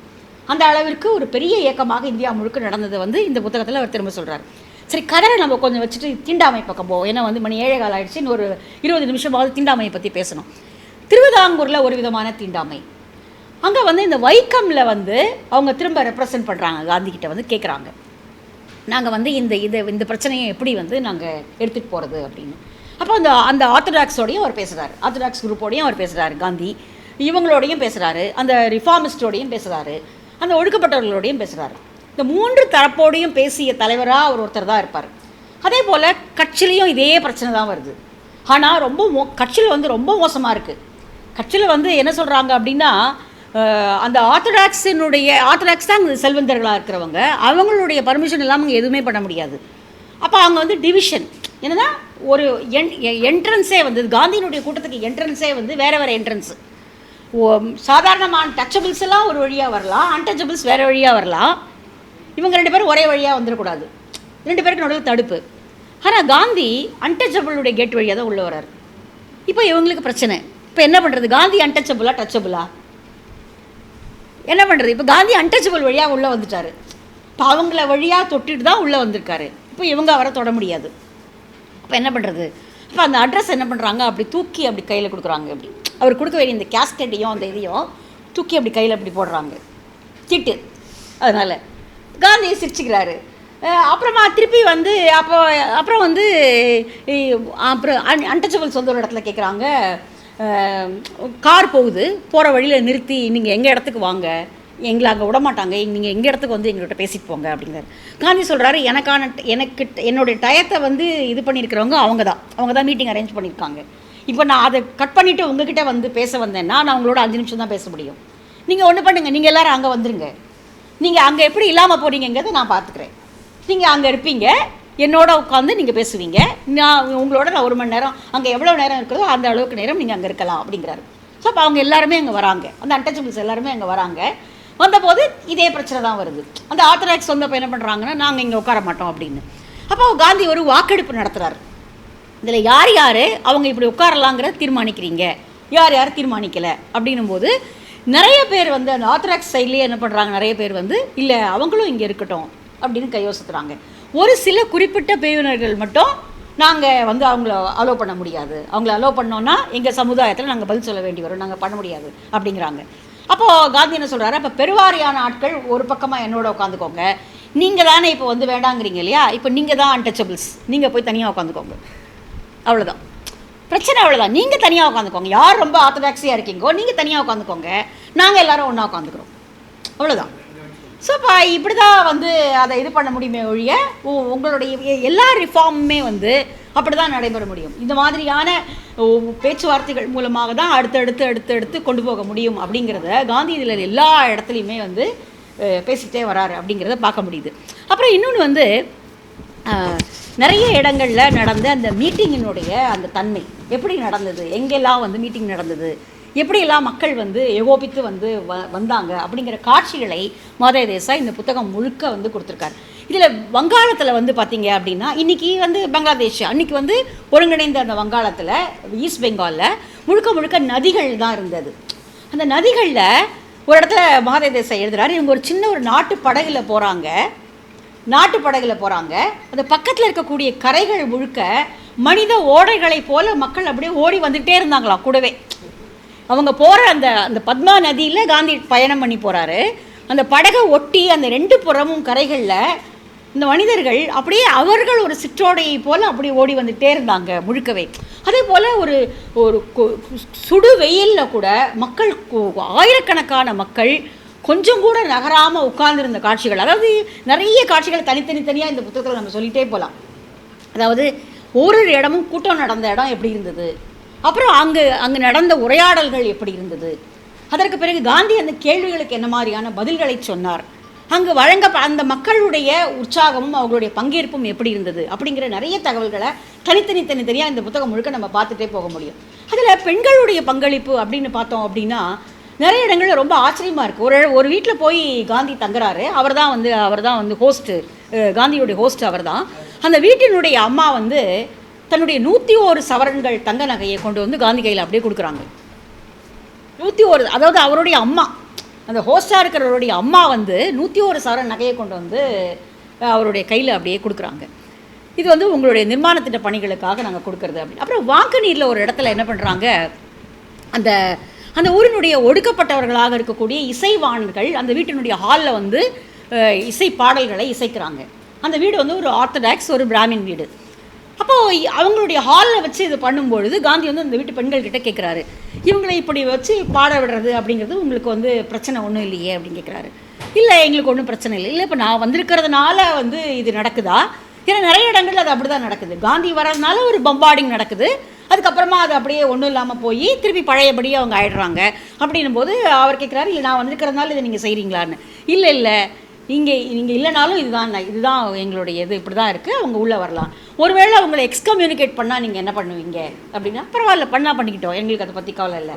அந்த அளவிற்கு ஒரு பெரிய இயக்கமாக இந்தியா முழுக்க நடந்ததை வந்து இந்த புத்தகத்தில் அவர் திரும்ப சொல்கிறார். சரி, கதரை நம்ம கொஞ்சம் வச்சுட்டு தீண்டாமை பக்கம் போவோம். ஏன்னா வந்து மணி 7:15 ஆகிடுச்சு, இன்னும் ஒரு 20 நிமிஷமாவது தீண்டாமையை பற்றி பேசணும். திருவிதாங்கூரில் ஒரு விதமான தீண்டாமை. அங்கே வந்து இந்த வைக்கமில் வந்து அவங்க திரும்ப ரெப்ரசன்ட் பண்ணுறாங்க, காந்திகிட்ட வந்து கேட்குறாங்க, நாங்கள் வந்து இந்த பிரச்சனையை எப்படி வந்து நாங்கள் எடுத்துகிட்டு போகிறது அப்படின்னு. அப்போ அந்த ஆர்த்தடாக்ஸோடையும் அவர் பேசுகிறார், ஆர்த்தடாக்ஸ் குரூப்போடையும் அவர் பேசுகிறாரு, காந்தி இவங்களோடையும் பேசுகிறாரு, அந்த ரிஃபார்மிஸ்டோடையும் பேசுகிறாரு, அந்த ஒடுக்கப்பட்டவர்களோடையும் பேசுகிறாரு. இந்த 3 தரப்போடையும் பேசிய தலைவராக அவர் ஒருத்தர் தான் இருப்பார். அதே போல் கட்சியிலையும் இதே பிரச்சனை தான் வருது. ஆனால் கட்சியில் வந்து ரொம்ப மோசமாக இருக்குது. கட்சியில் வந்து என்ன சொல்கிறாங்க அப்படின்னா, அந்த ஆர்த்தடாக்ஸ் தான் செல்வந்தர்களாக இருக்கிறவங்க, அவங்களுடைய பர்மிஷன் இல்லாமல் எதுவுமே பண்ண முடியாது. அப்போ அவங்க வந்து டிவிஷன் என்னன்னா, ஒரு என்ட்ரன்ஸே வந்து காந்தியினுடைய கூட்டத்துக்கு என்ட்ரன்ஸே வந்து வேறு என்ட்ரன்ஸு. சாதாரணமான டச்சபிள்ஸ் எல்லாம் ஒரு வழியாக வரலாம், அன்டச்சபிள்ஸ் வேறு வழியாக வரலாம். இவங்க 2 பேரும் ஒரே வழியாக வந்துடக்கூடாது, 2 பேருக்கு நடுவில் தடுப்பு. ஆனால் காந்தி அன்டச்சபிளுடைய கேட் வழியாக தான் உள்ளே வர்றார். இப்போ இவங்களுக்கு பிரச்சனை. இப்போ என்ன பண்ணுறது? காந்தி அன்டச்சபிளா டச்சபிளா என்ன பண்ணுறது? இப்போ காந்தி அன்டச்சபிள் வழியாக உள்ளே வந்துட்டார். இப்போ அவங்கள வழியாக தொட்டுட்டு தான் உள்ளே வந்திருக்காரு. இப்போ இவங்க அவரை தொட முடியாது. இப்போ என்ன பண்ணுறது? இப்போ அந்த அட்ரஸ் என்ன பண்ணுறாங்க, அப்படி தூக்கி அப்படி கையில் கொடுக்குறாங்க. அப்படி அவர் கொடுக்க வேண்டிய இந்த கேஸ்கெட்டையும் அந்த இதையும் தூக்கி அப்படி கையில் அப்படி போடுறாங்க, திட்டு. அதனால் காந்தி சிரிச்சுக்கிறாரு. அப்புறமா திருப்பி வந்து அப்புறம் வந்து அன்டச்சபிள்ஸ் வந்து ஒரு இடத்துல கேட்குறாங்க, கார் போகுது, போகிற வழியில் நிறுத்தி நீங்கள் எங்கள் இடத்துக்கு வாங்க, எங்களை அங்கே விடமாட்டாங்க, நீங்கள் எங்கள் இடத்துக்கு வந்து எங்கள்கிட்ட பேசிட்டு போங்க அப்படிங்கிறார். காந்தி சொல்கிறாரு, என்னுடைய டயத்தை வந்து இது பண்ணியிருக்கிறவங்க அவங்க தான் மீட்டிங் அரேஞ்ச் பண்ணியிருக்காங்க, இப்போ நான் அதை கட் பண்ணிவிட்டு உங்ககிட்ட வந்து பேச வந்தேன்னா நான் உங்களோட 5 நிமிஷம் தான் பேச முடியும். நீங்கள் ஒன்று பண்ணுங்கள், நீங்கள் எல்லோரும் அங்கே வந்துடுங்க. நீங்கள் அங்கே எப்படி இல்லாமல் போகிறீங்கிறத நான் பார்த்துக்கிறேன். நீங்கள் அங்கே இருப்பீங்க, என்னோட உட்காந்து நீங்கள் பேசுவீங்க. உங்களோட நான் 1 மணி நேரம், அங்கே எவ்வளோ நேரம் இருக்கிறதோ அந்த அளவுக்கு நேரம் நீங்கள் அங்கே இருக்கலாம் அப்படிங்கிறாரு. ஸோ அப்போ அவங்க எல்லாருமே அங்கே வராங்க, அந்த அன்டச்சபிள்ஸ் எல்லாருமே அங்கே வராங்க. வந்தபோது இதே பிரச்சனை தான் வருது. அந்த ஆர்த்தடாக்ஸ் வந்தப்போ என்ன பண்ணுறாங்கன்னா, நாங்கள் இங்கே உட்கார மாட்டோம் அப்படின்னு. அப்போ காந்தி ஒரு வாக்கெடுப்பு நடத்துகிறார். இதில் யார் யார் அவங்க இப்படி உட்காரலாங்கிறத தீர்மானிக்கிறீங்க, யார் யார் தீர்மானிக்கலை அப்படின்னும் போது நிறைய பேர் வந்து அந்த ஆர்த்தடாக்ஸ் சைட்லேயே என்ன பண்ணுறாங்க, நிறைய பேர் வந்து இல்லை அவங்களும் இங்கே இருக்கட்டும் அப்படின்னு கையோசித்துறாங்க. ஒரு சில குறிப்பிட்ட பிரிவினர்கள் மட்டும் நாங்கள் வந்து அவங்கள அலோவ் பண்ண முடியாது, அவங்கள அலோவ் பண்ணோன்னா எங்கள் சமுதாயத்தில் நாங்கள் பதில் சொல்ல வேண்டி வரும், நாங்கள் பண்ண முடியாது அப்படிங்கிறாங்க. அப்போது காந்தி என்ன சொல்கிறாரு, அப்போ பெருவாரியான ஆட்கள் ஒரு பக்கமாக என்னோட உட்காந்துக்கோங்க, நீங்கள் தானே இப்போ வந்து வேண்டாங்கிறீங்க இல்லையா, இப்போ நீங்கள் தான் அன்டச்சபிள்ஸ், நீங்கள் போய் தனியாக உட்காந்துக்கோங்க, அவ்வளோதான் பிரச்சனை, அவ்வளோதான். நீங்கள் தனியாக உட்காந்துக்கோங்க, யார் ரொம்ப ஆர்த்தடாக்ஸியாக இருக்கீங்கோ நீங்கள் தனியாக உட்காந்துக்கோங்க, நாங்கள் எல்லோரும் ஒன்றா உட்காந்துக்கிறோம், அவ்வளோதான். ஸோ இப்போ இப்படி தான் வந்து அதை இது பண்ண முடியுமே ஒழிய உங்களுடைய எல்லா ரிஃபார்முமே வந்து அப்படி தான் நடைபெற முடியும். இந்த மாதிரியான பேச்சுவார்த்தைகள் மூலமாக தான் அடுத்தடுத்து கொண்டு போக முடியும் அப்படிங்கிறத காந்தி இதில் எல்லா இடத்துலையுமே வந்து பேசிக்கிட்டே வராரு அப்படிங்கிறத பார்க்க முடியுது. அப்புறம் இன்னொன்று வந்து நிறைய இடங்களில் நடந்த அந்த மீட்டிங்கினுடைய அந்த தன்மை எப்படி நடந்தது, எங்கெல்லாம் வந்து மீட்டிங் நடந்தது, எப்படியெல்லாம் மக்கள் வந்து ஏகோபித்து வந்து வந்தாங்க அப்படிங்கிற காட்சிகளை மாதவி தேசாய் இந்த புத்தகம் முழுக்க வந்து கொடுத்துருக்காரு. இதில் வங்காளத்தில் வந்து பார்த்தீங்க அப்படின்னா இன்றைக்கி வந்து பங்களாதேஷ், அன்றைக்கி வந்து ஒருங்கிணைந்த அந்த வங்காளத்தில் ஈஸ்ட் பெங்காலில் முழுக்க நதிகள் தான் இருந்தது. அந்த நதிகளில் ஒரு இடத்துல மாதவி தேசாய் எழுதுகிறாரு, இவங்க ஒரு சின்ன ஒரு நாட்டு படகுல போகிறாங்க. அந்த பக்கத்தில் இருக்கக்கூடிய கரைகள் முழுக்க மனித ஓடைகளைப் போல மக்கள் அப்படியே ஓடி வந்துகிட்டே இருந்தாங்களாம் கூடவே. அவங்க போகிற அந்த பத்மா நதியில் காந்தி பயணம் பண்ணி போகிறாரு. அந்த படகை ஒட்டி அந்த 2 புறமும் கரைகளில் இந்த மனிதர்கள் அப்படியே அவர்கள் ஒரு சிற்றோடையை போல் அப்படியே ஓடி வந்துகிட்டே இருந்தாங்க முழுக்கவே. அதே போல் ஒரு ஒரு சுடு வெயிலில் கூட மக்கள், ஆயிரக்கணக்கான மக்கள் கொஞ்சம் கூட நகராமல் உட்கார்ந்துருந்த காட்சிகள், அதாவது நிறைய காட்சிகள் தனித்தனியாக இந்த புத்தகத்தில் நம்ம சொல்லிகிட்டே போகலாம். அதாவது ஒரு இடமும் கூட்டம் நடந்த இடம் எப்படி இருந்தது, அப்புறம் அங்கே நடந்த உரையாடல்கள் எப்படி இருந்தது, அதற்கு பிறகு காந்தி அந்த கேள்விகளுக்கு என்ன மாதிரியான பதில்களை சொன்னார், அங்கு அந்த மக்களுடைய உற்சாகமும் அவங்களுடைய பங்கேற்பும் எப்படி இருந்தது அப்படிங்கிற நிறைய தகவல்களை தனித்தனியாக இந்த புத்தகம் முழுக்க நம்ம பார்த்துட்டே போக முடியும். அதில் பெண்களுடைய பங்களிப்பு அப்படின்னு பார்த்தோம் அப்படின்னா நிறைய இடங்களில் ரொம்ப ஆச்சரியமாக இருக்குது. ஒரு வீட்டில் போய் காந்தி தங்குறாரு, அவர் தான் வந்து ஹோஸ்ட்டு, காந்தியுடைய ஹோஸ்ட் அவர் தான். அந்த வீட்டினுடைய அம்மா வந்து தன்னுடைய 101 சவரன்கள் தங்க நகையை கொண்டு வந்து காந்தி கையில் அப்படியே கொடுக்குறாங்க. 101, அதாவது அவருடைய அம்மா, அந்த ஹோஸ்டாக இருக்கிறவருடைய அம்மா வந்து 101 சவரன் நகையை கொண்டு வந்து அவருடைய கையில் அப்படியே கொடுக்குறாங்க. இது வந்து உங்களுடைய நிர்மாணத்திட்ட பணிகளுக்காக நாங்கள் கொடுக்குறது அப்படின்னு. அப்புறம் வாங்கநீரில் ஒரு இடத்துல என்ன பண்ணுறாங்க, அந்த ஊரினுடைய ஒடுக்கப்பட்டவர்களாக இருக்கக்கூடிய இசைவான்கள் அந்த வீட்டினுடைய ஹாலில் வந்து இசை பாடல்களை இசைக்கிறாங்க. அந்த வீடு வந்து ஒரு ஆர்த்தடாக்ஸ், ஒரு பிராமின் வீடு. அப்போது அவங்களுடைய ஹாலில் வச்சு இது பண்ணும்பொழுது காந்தி வந்து அந்த வீட்டு பெண்கள்கிட்ட கேட்குறாரு, இவங்களை இப்படி வச்சு பாட விடுறது அப்படிங்கிறது உங்களுக்கு வந்து பிரச்சனை ஒன்றும் இல்லையே அப்படின்னு கேட்குறாரு. இல்லை, எங்களுக்கு ஒன்றும் பிரச்சனை இல்லை. இப்போ நான் வந்திருக்கிறதுனால வந்து இது நடக்குதா, ஏன்னா நிறைய இடங்களில் அது அப்படி தான் நடக்குது. காந்தி வர்றதுனால ஒரு பம்பார்டிங் நடக்குது, அதுக்கப்புறமா அது அப்படியே ஒன்றும் இல்லாமல் போய் திருப்பி பழையபடி அவங்க ஆயிடுறாங்க. அப்படின்னும் போது அவர் கேட்குறாரு, இல்லை நான் வந்திருக்கிறதுனால இதை நீங்கள் செய்கிறீங்களான்னு. இல்லை, நீங்கள் இல்லைனாலும் இதுதான் எங்களுடைய இது, இப்படி தான் இருக்குது, அவங்க உள்ளே வரலாம். ஒருவேளை அவங்களை எக்ஸ்கம்யூனிகேட் பண்ணால் நீங்கள் என்ன பண்ணுவீங்க அப்படின்னா, பரவாயில்ல பண்ணிக்கிட்டோம், எங்களுக்கு அதை பற்றி கவலை இல்லை,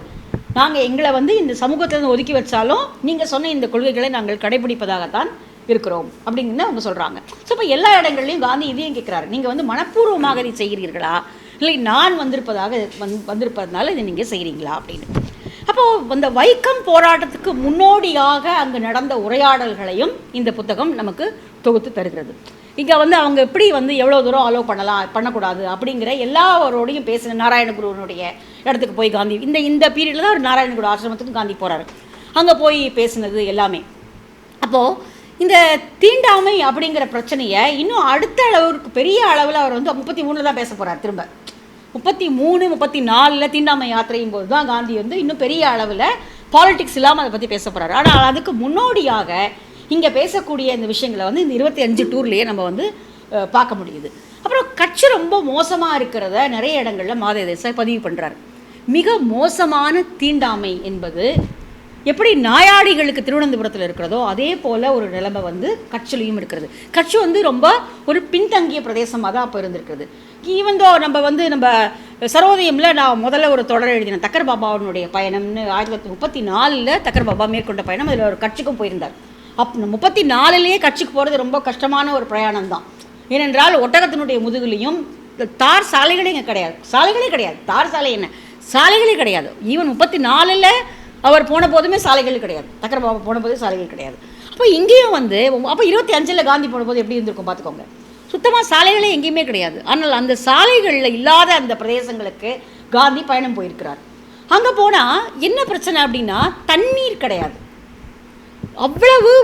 நாங்கள் எங்களை வந்து இந்த சமூகத்திலேருந்து ஒதுக்கி வச்சாலும் நீங்கள் சொன்ன இந்த கொள்கைகளை நாங்கள் கடைபிடிப்பதாகத்தான் இருக்கிறோம் அப்படிங்கிறது அவங்க சொல்கிறாங்க. ஸோ இப்போ எல்லா இடங்கள்லையும் காந்தி இதையும் கேட்குறாரு, நீங்கள் வந்து மனப்பூர்வமாக இதை செய்கிறீர்களா, இல்லை நான் வந்திருப்பதனால இதை நீங்கள் செய்கிறீங்களா அப்படின்னு. அப்போது அந்த வைக்கம் போராட்டத்துக்கு முன்னோடியாக அங்கு நடந்த உரையாடல்களையும் இந்த புத்தகம் நமக்கு தொகுத்து தருகிறது. இங்கே வந்து அவங்க எப்படி வந்து எவ்வளோ தூரம் அலோவ் பண்ணக்கூடாது அப்படிங்கிற எல்லாரோடையும் பேசின. நாராயணகுருவனுடைய இடத்துக்கு போய் காந்தி இந்த பீரியடில் தான் ஒரு நாராயணகுரு ஆசிரமத்துக்கு காந்தி போகிறாரு, அங்கே போய் பேசினது எல்லாமே. அப்போது இந்த தீண்டாமை அப்படிங்கிற பிரச்சனையை இன்னும் அடுத்த அளவுக்கு பெரிய அளவில் அவர் வந்து 33 தான் பேச போகிறார். திரும்ப 33, 34 தீண்டாமை யாத்திரையும் போது தான் காந்தி வந்து இன்னும் பெரிய அளவில் பாலிடிக்ஸ் இல்லாமல் அதை பற்றி பேச போகிறார். ஆனால் அதுக்கு முன்னோடியாக இங்கே பேசக்கூடிய இந்த விஷயங்களை வந்து இந்த 25 டூர்லேயே நம்ம வந்து பார்க்க முடியுது. அப்புறம் அப்புறம் கட்சி ரொம்ப மோசமாக இருக்கிறத நிறைய இடங்களில் மாதவி தேசாய் பதிவு பண்ணுறாரு. மிக மோசமான தீண்டாமை என்பது எப்படி நாயாடிகளுக்கு திருவனந்தபுரத்தில் இருக்கிறதோ அதே போல் ஒரு நிலைமை வந்து கட்சிலையும் இருக்கிறது. கட்சி வந்து ரொம்ப ஒரு பின்தங்கிய பிரதேசமாக தான் அப்போ இருந்திருக்குது. ஈவந்தோ நம்ம சரோதயமில் நான் முதல்ல ஒரு தொடர் எழுதினேன், தக்கர் பாபாவுடைய பயணம்னு. 1934 தக்கர் பாபா மேற்கொண்ட பயணம். அதில் ஒரு கட்சிக்கும் போயிருந்தார். 34லேயே கட்சிக்கு போகிறது ரொம்ப கஷ்டமான ஒரு பிரயாணம் தான். ஏனென்றால் ஒட்டகத்தினுடைய முதுகுலையும் தார் சாலைகளே இங்கே கிடையாது. சாலைகளே கிடையாது. தார் சாலை என்ன, சாலைகளே கிடையாது. ஈவன் 34ல் அவர் போன போதுமே சாலைகள் கிடையாது. தக்கர் பாபா போன போதே சாலைகள் கிடையாது. அப்போ இங்கேயும் வந்து அப்போ 25 காந்தி போன போது எப்படி இருந்திருக்கும் பார்த்துக்கோங்க. சுத்தமாக சாலைகளே எங்கேயுமே கிடையாது. ஆனால் அந்த சாலைகளில் இல்லாத அந்த பிரதேசங்களுக்கு காந்தி பயணம் போயிருக்கிறார். அங்கே போனால் என்ன பிரச்சனை அப்படின்னா தண்ணீர் கிடையாது. அவ்வளவு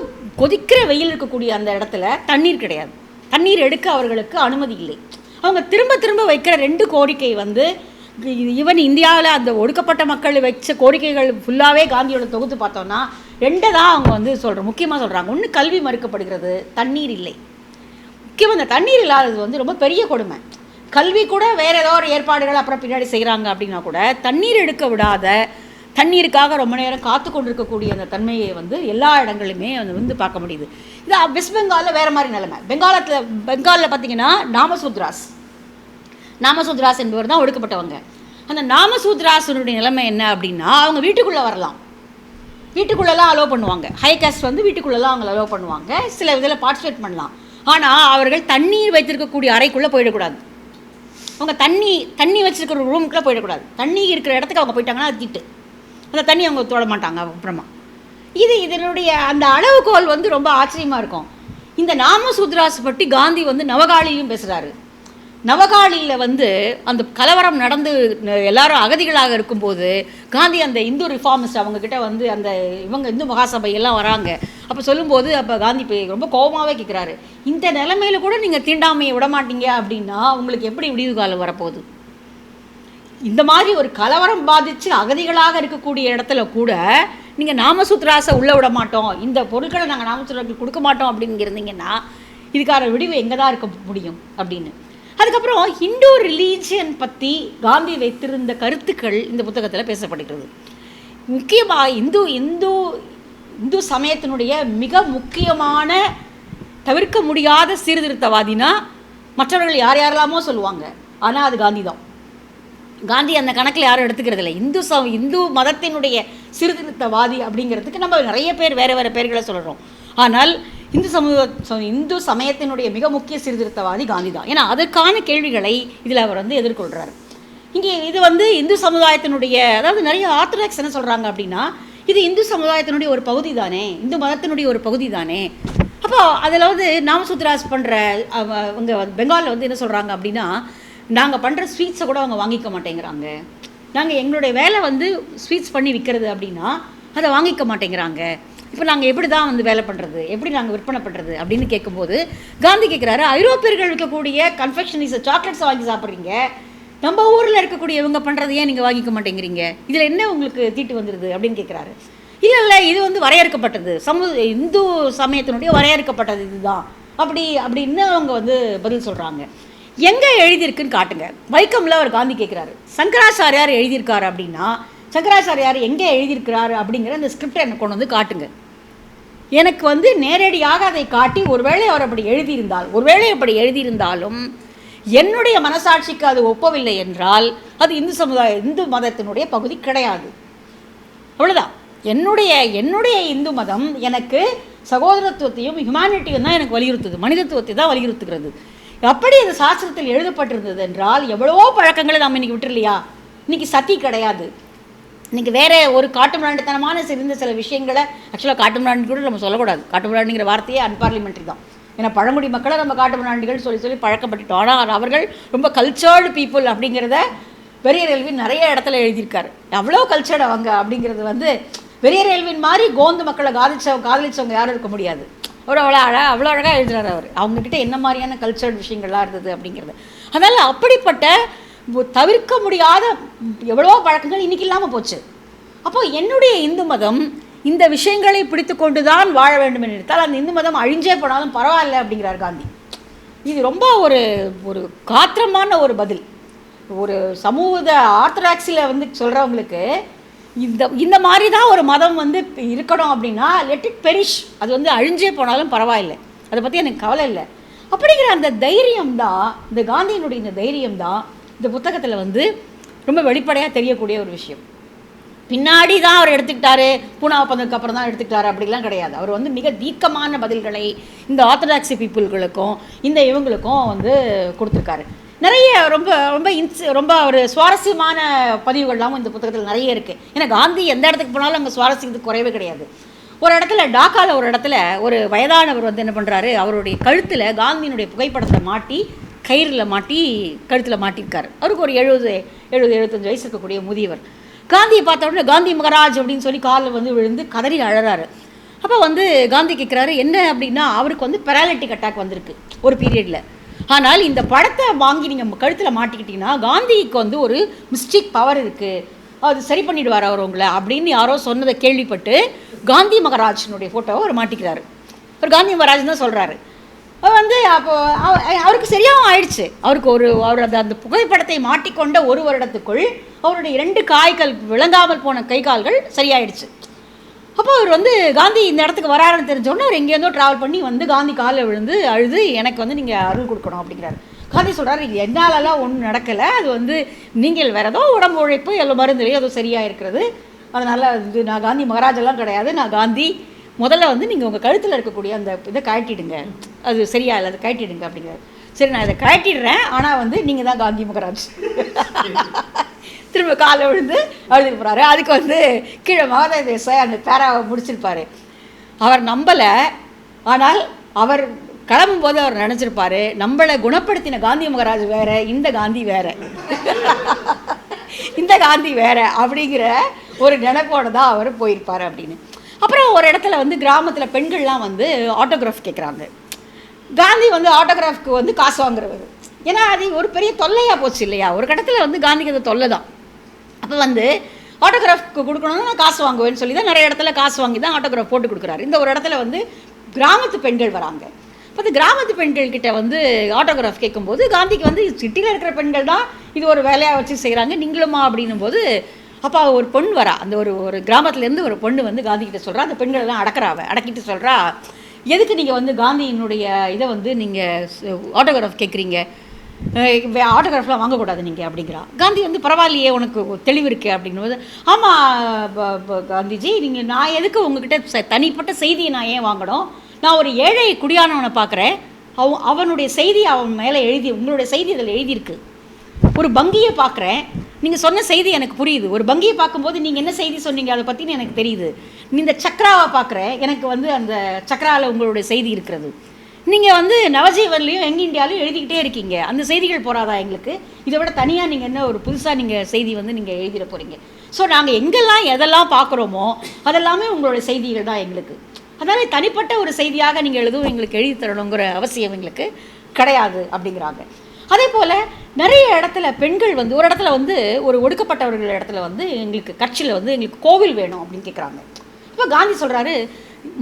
கொதிக்கிற வெயில் இருக்கக்கூடிய அந்த இடத்துல தண்ணீர் கிடையாது. தண்ணீர் எடுக்க அவர்களுக்கு அனுமதி இல்லை. அவங்க திரும்ப திரும்ப வைக்கிற 2 கோரிக்கை வந்து ஈவன் இந்தியாவில் அந்த ஒடுக்கப்பட்ட மக்கள் வச்ச கோரிக்கைகள் ஃபுல்லாகவே காந்தியோட தொகுத்து பார்த்தோன்னா 2 தான் அவங்க வந்து முக்கியமாக சொல்கிறாங்க. ஒன்று கல்வி மறுக்கப்படுகிறது, தண்ணீர் இல்லை. முக்கியமாக இந்த தண்ணீர் இல்லாதது வந்து ரொம்ப பெரிய கொடுமை. கல்வி கூட வேறு ஏதோ ஒரு ஏற்பாடுகள் அப்புறம் பின்னாடி செய்கிறாங்க அப்படின்னா கூட தண்ணீர் எடுக்க விடாத, தண்ணீருக்காக ரொம்ப நேரம் காத்து கொண்டிருக்கக்கூடிய அந்த தன்மையை வந்து எல்லா இடங்களுமே வந்து பார்க்க முடியுது. இது வெஸ்ட் பெங்காலில் வேறு மாதிரி நிலைமை. பெங்காலில் பார்த்தீங்கன்னா நாமசூத்ராஸ் என்பவர் தான் ஒடுக்கப்பட்டவங்க. அந்த நாமசூத்ராஸனுடைய நிலைமை என்ன அப்படின்னா அவங்க வீட்டுக்குள்ளே வரலாம், வீட்டுக்குள்ளெல்லாம் அலோவ் பண்ணுவாங்க. ஹை காஸ்ட் வந்து வீட்டுக்குள்ளெல்லாம் அவங்களை அலோவ் பண்ணுவாங்க, சில இதில் பார்ட்டிசிபேட் பண்ணலாம். ஆனால் அவர்கள் தண்ணீர் வைத்திருக்கக்கூடிய அறைக்குள்ளே போயிடக்கூடாது. அவங்க தண்ணி வச்சுருக்கிற ரூமுக்குள்ளே போயிடக்கூடாது. தண்ணி இருக்கிற இடத்துக்கு அவங்க போயிட்டாங்கன்னா அது திட்டு, அந்த தண்ணி அவங்க தொட மாட்டாங்க. அப்புறமா இதனுடைய அந்த அளவுகோல் வந்து ரொம்ப ஆச்சரியமாக இருக்கும். இந்த நாமசூத்ராஸ் பற்றி காந்தி வந்து நவகாளியும் பேசுகிறாரு. நவகாளியில் வந்து அந்த கலவரம் நடந்து எல்லாரும் அகதிகளாக இருக்கும்போது காந்தி அந்த இந்து ரிஃபார்மிஸ்ட் அவங்கக்கிட்ட வந்து அந்த இந்து மகாசபை எல்லாம் வராங்க. அப்போ சொல்லும்போது அப்போ காந்தி ரொம்ப கோபமாகவே கேட்குறாரு, இந்த நிலைமையில் கூட நீங்கள் தீண்டாமையை விட மாட்டீங்க அப்படின்னா உங்களுக்கு எப்படி விடிவு காலம் வரப்போகுது? இந்த மாதிரி ஒரு கலவரம் பாதித்து அகதிகளாக இருக்கக்கூடிய இடத்துல கூட நீங்கள் நாமசூத்ராஸை உள்ளே விட மாட்டோம், இந்த பொருட்களை நாங்கள் நாமசூத்ராஸுக்கு கொடுக்க மாட்டோம் அப்படின்னு இருந்தீங்கன்னா இதுக்கான விடிவு எங்கே தான் இருக்க முடியும் அப்படின்னு. அதுக்கப்புறம் ஹிந்து ரிலீஜியன் பற்றி காந்தி வைத்திருந்த கருத்துக்கள் இந்த புத்தகத்தில் பேசப்படுகிறது. முக்கியமாக இந்து சமயத்தினுடைய மிக முக்கியமான தவிர்க்க முடியாத சீர்திருத்தவாதினா மற்றவர்கள் யாரெல்லாமோ சொல்லுவாங்க, ஆனால் அது காந்தி தான். காந்தி அந்த கணக்கில் யாரும் எடுத்துக்கிறது இல்லை. இந்து மதத்தினுடைய சீர்திருத்தவாதி அப்படிங்கிறதுக்கு நம்ம நிறைய பேர் வேறு வேறு பேர்களை சொல்கிறோம். ஆனால் இந்து சமயத்தினுடைய மிக முக்கிய சீர்திருத்தவாதி காந்தி தான். ஏன்னா அதற்கான கேள்விகளை இதில் அவர் வந்து எதிர்கொள்கிறார். இங்கே இது வந்து இந்து சமுதாயத்தினுடைய, அதாவது நிறைய ஆர்த்தடாக்ஸ் என்ன சொல்கிறாங்க அப்படின்னா இது இந்து சமுதாயத்தினுடைய ஒரு பகுதி தானே, இந்து மதத்தினுடைய ஒரு பகுதி தானே. அப்போ அதில் வந்து நாமசூத்ராஸ் பண்ணுற அவங்க பெங்காலில் வந்து என்ன சொல்கிறாங்க அப்படின்னா நாங்கள் பண்ணுற ஸ்வீட்ஸை கூட அவங்க வாங்கிக்க மாட்டேங்கிறாங்க. நாங்கள் எங்களுடைய வேலை வந்து ஸ்வீட்ஸ் பண்ணி விற்கிறது அப்படின்னா அதை வாங்கிக்க மாட்டேங்கிறாங்க. இப்போ நாங்கள் எப்படி தான் வந்து வேலை பண்ணுறது, எப்படி நாங்கள் விற்பனை பண்ணுறது அப்படின்னு கேட்கும்போது காந்தி கேட்குறாரு, ஐரோப்பியர்கள் விற்கக்கூடிய கன்ஃபெக்ஷனிஸ் சாக்லேட்ஸை வாங்கி சாப்பிட்றீங்க, நம்ம ஊரில் இருக்கக்கூடிய இவங்க பண்ணுறது ஏன் நீங்கள் வாங்கிக்க மாட்டேங்கிறீங்க, இதில் என்ன உங்களுக்கு தீட்டு வந்துடுது அப்படின்னு கேட்குறாரு. இல்லை இது வந்து வரையறுக்கப்பட்டது, இந்து சமயத்தினுடைய வரையறுக்கப்பட்டது இதுதான் அப்படின்னு அவங்க வந்து பதில் சொல்கிறாங்க. எங்கே எழுதியிருக்குன்னு காட்டுங்க. வைக்கமில் அவர் காந்தி கேட்குறாரு, சங்கராச்சாரியார் எழுதியிருக்காரு அப்படின்னா சங்கராச்சாரியார் எங்கே எழுதியிருக்கிறாரு அப்படிங்கிற அந்த ஸ்கிரிப்டை எனக்கு கொண்டு வந்து காட்டுங்க. எனக்கு வந்து நேரடியாக அதை காட்டி ஒருவேளை அவர் அப்படி எழுதியிருந்தாலும் என்னுடைய மனசாட்சிக்கு அது ஒப்பவில்லை என்றால் அது இந்து மதத்தினுடைய பகுதி கிடையாது. அவ்வளோதான். என்னுடைய இந்து மதம் எனக்கு சகோதரத்துவத்தையும் ஹியூமானிட்டியும் தான் எனக்கு வலியுறுத்துது, மனிதத்துவத்தை தான் வலியுறுத்துகிறது. அப்படி அது சாஸ்திரத்தில் எழுதப்பட்டிருந்தது என்றால் எவ்வளவோ பழக்கங்களை நாம் இன்றைக்கி விட்டுருலையா? இன்றைக்கி சதி கிடையாது. இன்றைக்கி வேறு ஒரு காட்டுமிராண்டித்தனமான சில விஷயங்களை, ஆக்சுவலாக காட்டுமிராண்டி கூட நம்ம சொல்லக்கூடாது. காட்டுமிராண்டிங்கிற வார்த்தையே அன்பார்லிமெண்ட்ரி தான். ஏன்னா பழங்குடி மக்களை நம்ம காட்டுமிராண்டிகள் சொல்லி பழக்கப்பட்டுட்டோம். ஆனால் அவர்கள் ரொம்ப கல்ச்சர்டு பீப்புள் அப்படிங்கிறத வெறியர் எல்வின் நிறைய இடத்துல எழுதியிருக்காரு. அவ்வளோ கல்ச்சர்டு அவங்க அப்படிங்கிறது வந்து வெறியர் எல்வின் மாதிரி கோந்து மக்களை காதலிச்சவங்க யாரும் இருக்க முடியாது. அவர் அவ்வளோ அழகாக எழுதுறாரு. அவங்கக்கிட்ட என்ன மாதிரியான கல்ச்சர்டு விஷயங்கள்லாம் இருந்தது அப்படிங்கிறது. அதனால் அப்படிப்பட்ட தவிர்க்க முடியாத எவ்வளோ பழக்கங்கள் இன்றைக்கி இல்லாமல் போச்சு. அப்போது என்னுடைய இந்து மதம் இந்த விஷயங்களை பிடித்து கொண்டு தான் வாழ வேண்டும் என்று நினைத்தால் அந்த இந்து மதம் அழிஞ்சே போனாலும் பரவாயில்ல அப்படிங்கிறார் காந்தி. இது ரொம்ப ஒரு ஒரு காத்திரமான ஒரு பதில். ஒரு சமூக ஆர்த்தடாக்ஸில் வந்து சொல்கிறவங்களுக்கு இந்த மாதிரி தான் ஒரு மதம் வந்து இருக்கணும் அப்படின்னா லெட் இட் பெரிஷ், அது வந்து அழிஞ்சே போனாலும் பரவாயில்லை, அதை பற்றி எனக்கு கவலை இல்லை அப்படிங்கிற அந்த தைரியம் தான், இந்த காந்தியினுடைய இந்த தைரியம் தான் இந்த புத்தகத்தில் வந்து ரொம்ப வெளிப்படையாக தெரியக்கூடிய ஒரு விஷயம். பின்னாடி தான் அவர் எடுத்துக்கிட்டாரு, பூனா ஒப்பந்தத்துக்கு அப்புறம் தான் எடுத்துக்கிட்டாரு அப்படிலாம் கிடையாது. அவர் வந்து மிக தீர்க்கமான பதில்களை இந்த ஆர்த்தடாக்ஸி பீப்புள்களுக்கும் இந்த இவங்களுக்கும் வந்து கொடுத்துருக்காரு. நிறைய ரொம்ப ரொம்ப ரொம்ப ஒரு சுவாரஸ்யமான பதிவுகள்லாம் இந்த புத்தகத்தில் நிறைய இருக்குது. ஏன்னா காந்தி எந்த இடத்துக்கு போனாலும் அங்கே சுவாரஸ்யத்துக்கு குறைவே கிடையாது. ஒரு இடத்துல டாக்காவில் ஒரு இடத்துல ஒரு வயதானவர் வந்து என்ன பண்ணுறாரு, அவருடைய கழுத்தில் காந்தியினுடைய புகைப்படத்தை மாட்டி கயிறில் மாட்டி கழுத்தில் மாட்டியிருக்காரு. அவருக்கு ஒரு 70-75 வயசு இருக்கக்கூடிய முதியவர். காந்தியை பார்த்த உடனே காந்தி மகாராஜ் அப்படின்னு சொல்லி காலில் வந்து விழுந்து கதறி அழறாரு. அப்போ வந்து காந்தி கேட்குறாரு என்ன அப்படின்னா, அவருக்கு வந்து பெராலிட்டிக் அட்டாக் வந்திருக்கு ஒரு பீரியடில். ஆனால் இந்த படத்தை வாங்கி நீங்கள் கழுத்தில் மாட்டிக்கிட்டீங்கன்னா காந்திக்கு வந்து ஒரு மிஸ்டிக் பவர் இருக்குது, அது சரி பண்ணிவிடுவார் அவர் உங்களை அப்படின்னு யாரோ சொன்னதை கேள்விப்பட்டு காந்தி மகாராஜனுடைய ஃபோட்டோவை அவர் மாட்டிக்கிறாரு. அவர் காந்தி மகாராஜ் தான் சொல்கிறாரு. அவர் வந்து அப்போ அவருக்கு சரியாகவும் ஆயிடுச்சு. அவருக்கு அவர் அந்த புகைப்படத்தை மாட்டிக்கொண்ட ஒரு வருடத்துக்குள் அவருடைய 2 காய்கள் விளங்காமல் போன கை கால்கள் சரியாயிடுச்சு. அப்போ அவர் வந்து காந்தி இந்த இடத்துக்கு வராருன்னு தெரிஞ்சோடனே அவர் எங்கேருந்தோ ட்ராவல் பண்ணி வந்து காந்தி காலில் விழுந்து அழுது எனக்கு வந்து நீங்கள் அருள் கொடுக்கணும் அப்படிங்கிறாரு. காந்தி சொல்கிறாரு என்னாலலாம் ஒன்றும் நடக்கலை, அது வந்து நீங்கள் வேறு ஏதோ உடம்பு உழைப்பு எவ்வளோ மருந்துலையோ ஏதோ சரியாக இருக்கிறது, அதனால் இது நான் காந்தி மகாராஜெல்லாம் கிடையாது, நான் காந்தி. முதல்ல வந்து நீங்கள் உங்கள் கழுத்தில் இருக்கக்கூடிய அந்த இதை கழட்டிடுங்க, அது சரியா இல்லை, அதை கழட்டிடுங்க அப்படிங்கிறாரு. சரி நான் இதை கழட்டிடுறேன், ஆனால் வந்து நீங்கள் தான் காந்தி மகாராஜ். திரும்ப காலை விழுந்து அழுதுட்டு போகிறாரு. அதுக்கு வந்து கீழே மகாதேவ தேசாய் அந்த பேராவை முடிச்சிருப்பார். அவர் நம்பலை, ஆனால் அவர் கிளம்பும்போது அவர் நினச்சிருப்பார் நம்மளை குணப்படுத்தின காந்தி மகாராஜ் வேறு, இந்த காந்தி வேறு, இந்த காந்தி வேறு அப்படிங்கிற ஒரு நினைப்போடு தான் அவர் போயிருப்பார் அப்படின்னு. அப்புறம் ஒரு இடத்துல வந்து கிராமத்தில் பெண்கள்லாம் வந்து ஆட்டோகிராஃப் கேட்குறாங்க. காந்தி வந்து ஆட்டோகிராஃப்க்கு வந்து காசு வாங்குறவர். ஏன்னா அது ஒரு பெரிய தொல்லையாக போச்சு இல்லையா, ஒரு இடத்துல வந்து காந்திக்கு அது தொல்லை தான். அப்போ வந்து ஆட்டோகிராஃப்க்கு கொடுக்கணும்னா நான் காசு வாங்குவேன்னு சொல்லி தான் நிறைய இடத்துல காசு வாங்கி தான் ஆட்டோகிராஃப் போட்டு கொடுக்குறாரு. இந்த ஒரு இடத்துல வந்து கிராமத்து பெண்கள் வராங்க. இப்போ அந்த கிராமத்து பெண்கள்கிட்ட வந்து ஆட்டோகிராஃப் கேட்கும்போது காந்திக்கு வந்து சிட்டியில் இருக்கிற பெண்கள் தான் இது ஒரு வேலையாக வச்சு செய்கிறாங்க, நீங்களுமா அப்படின்னும் போது அப்போ ஒரு பொண்ணு வரா, அந்த ஒரு கிராமத்துலேருந்து ஒரு பொண்ணு வந்து காந்திக்கிட்ட சொல்கிறா, அந்த பெண்கள் எல்லாம் அடக்கிட்டு சொல்கிறா, எதுக்கு நீங்கள் வந்து காந்தியினுடைய இதை வந்து நீங்கள் ஆட்டோகிராஃப் கேட்குறீங்க, ஆட்டோகிராஃப்லாம் வாங்கக்கூடாது நீங்கள் அப்படிங்கிறா. காந்தி வந்து பரவாயில்லையே உனக்கு தெளிவு இருக்குது அப்படிங்கும்போது, ஆமாம் காந்திஜி, நான் எதுக்கு உங்ககிட்ட தனிப்பட்ட செய்தியை நான் ஏன் வாங்கணும், நான் ஒரு ஏழை குடியானவனை பார்க்குறேன், அவனுடைய செய்தி அவன் மேலே உங்களுடைய செய்தி அதில் எழுதியிருக்கு. ஒரு பங்கியை பார்க்குறேன், நீங்கள் சொன்ன செய்தி எனக்கு புரியுது, ஒரு பங்கியை பார்க்கும்போது நீங்கள் என்ன செய்தி சொன்னீங்க அதை பற்றினு எனக்கு தெரியுது. இந்த சக்ராவை பார்க்குறேன், எனக்கு வந்து அந்த சக்ராவில் உங்களுடைய செய்தி இருக்கிறது. நீங்கள் வந்து நவஜீவன்லேயும் யங் இந்தியாவிலையும் எழுதிக்கிட்டே இருக்கீங்க, அந்த செய்திகள் போகாதா எங்களுக்கு, இதை விட தனியாக நீங்கள் என்ன ஒரு புதுசாக நீங்கள் செய்தி வந்து நீங்கள் எழுதிட போகிறீங்க. ஸோ நாங்கள் எங்கெல்லாம் எதெல்லாம் பார்க்குறோமோ அதெல்லாமே உங்களுடைய செய்திகள் தான் எங்களுக்கு, அதனால் தனிப்பட்ட ஒரு செய்தியாக நீங்கள் எதுவும் எங்களுக்கு எழுதி தரணுங்கிற அவசியம் எங்களுக்கு கிடையாது அப்படிங்கிறாங்க. அதே போல் நிறைய இடத்துல பெண்கள் வந்து ஒரு இடத்துல வந்து ஒரு ஒடுக்கப்பட்டவர்கள் இடத்துல வந்து எங்களுக்கு கட்சியில் வந்து எங்களுக்கு கோவில் வேணும் அப்படின்னு கேட்குறாங்க. இப்போ காந்தி சொல்கிறாரு,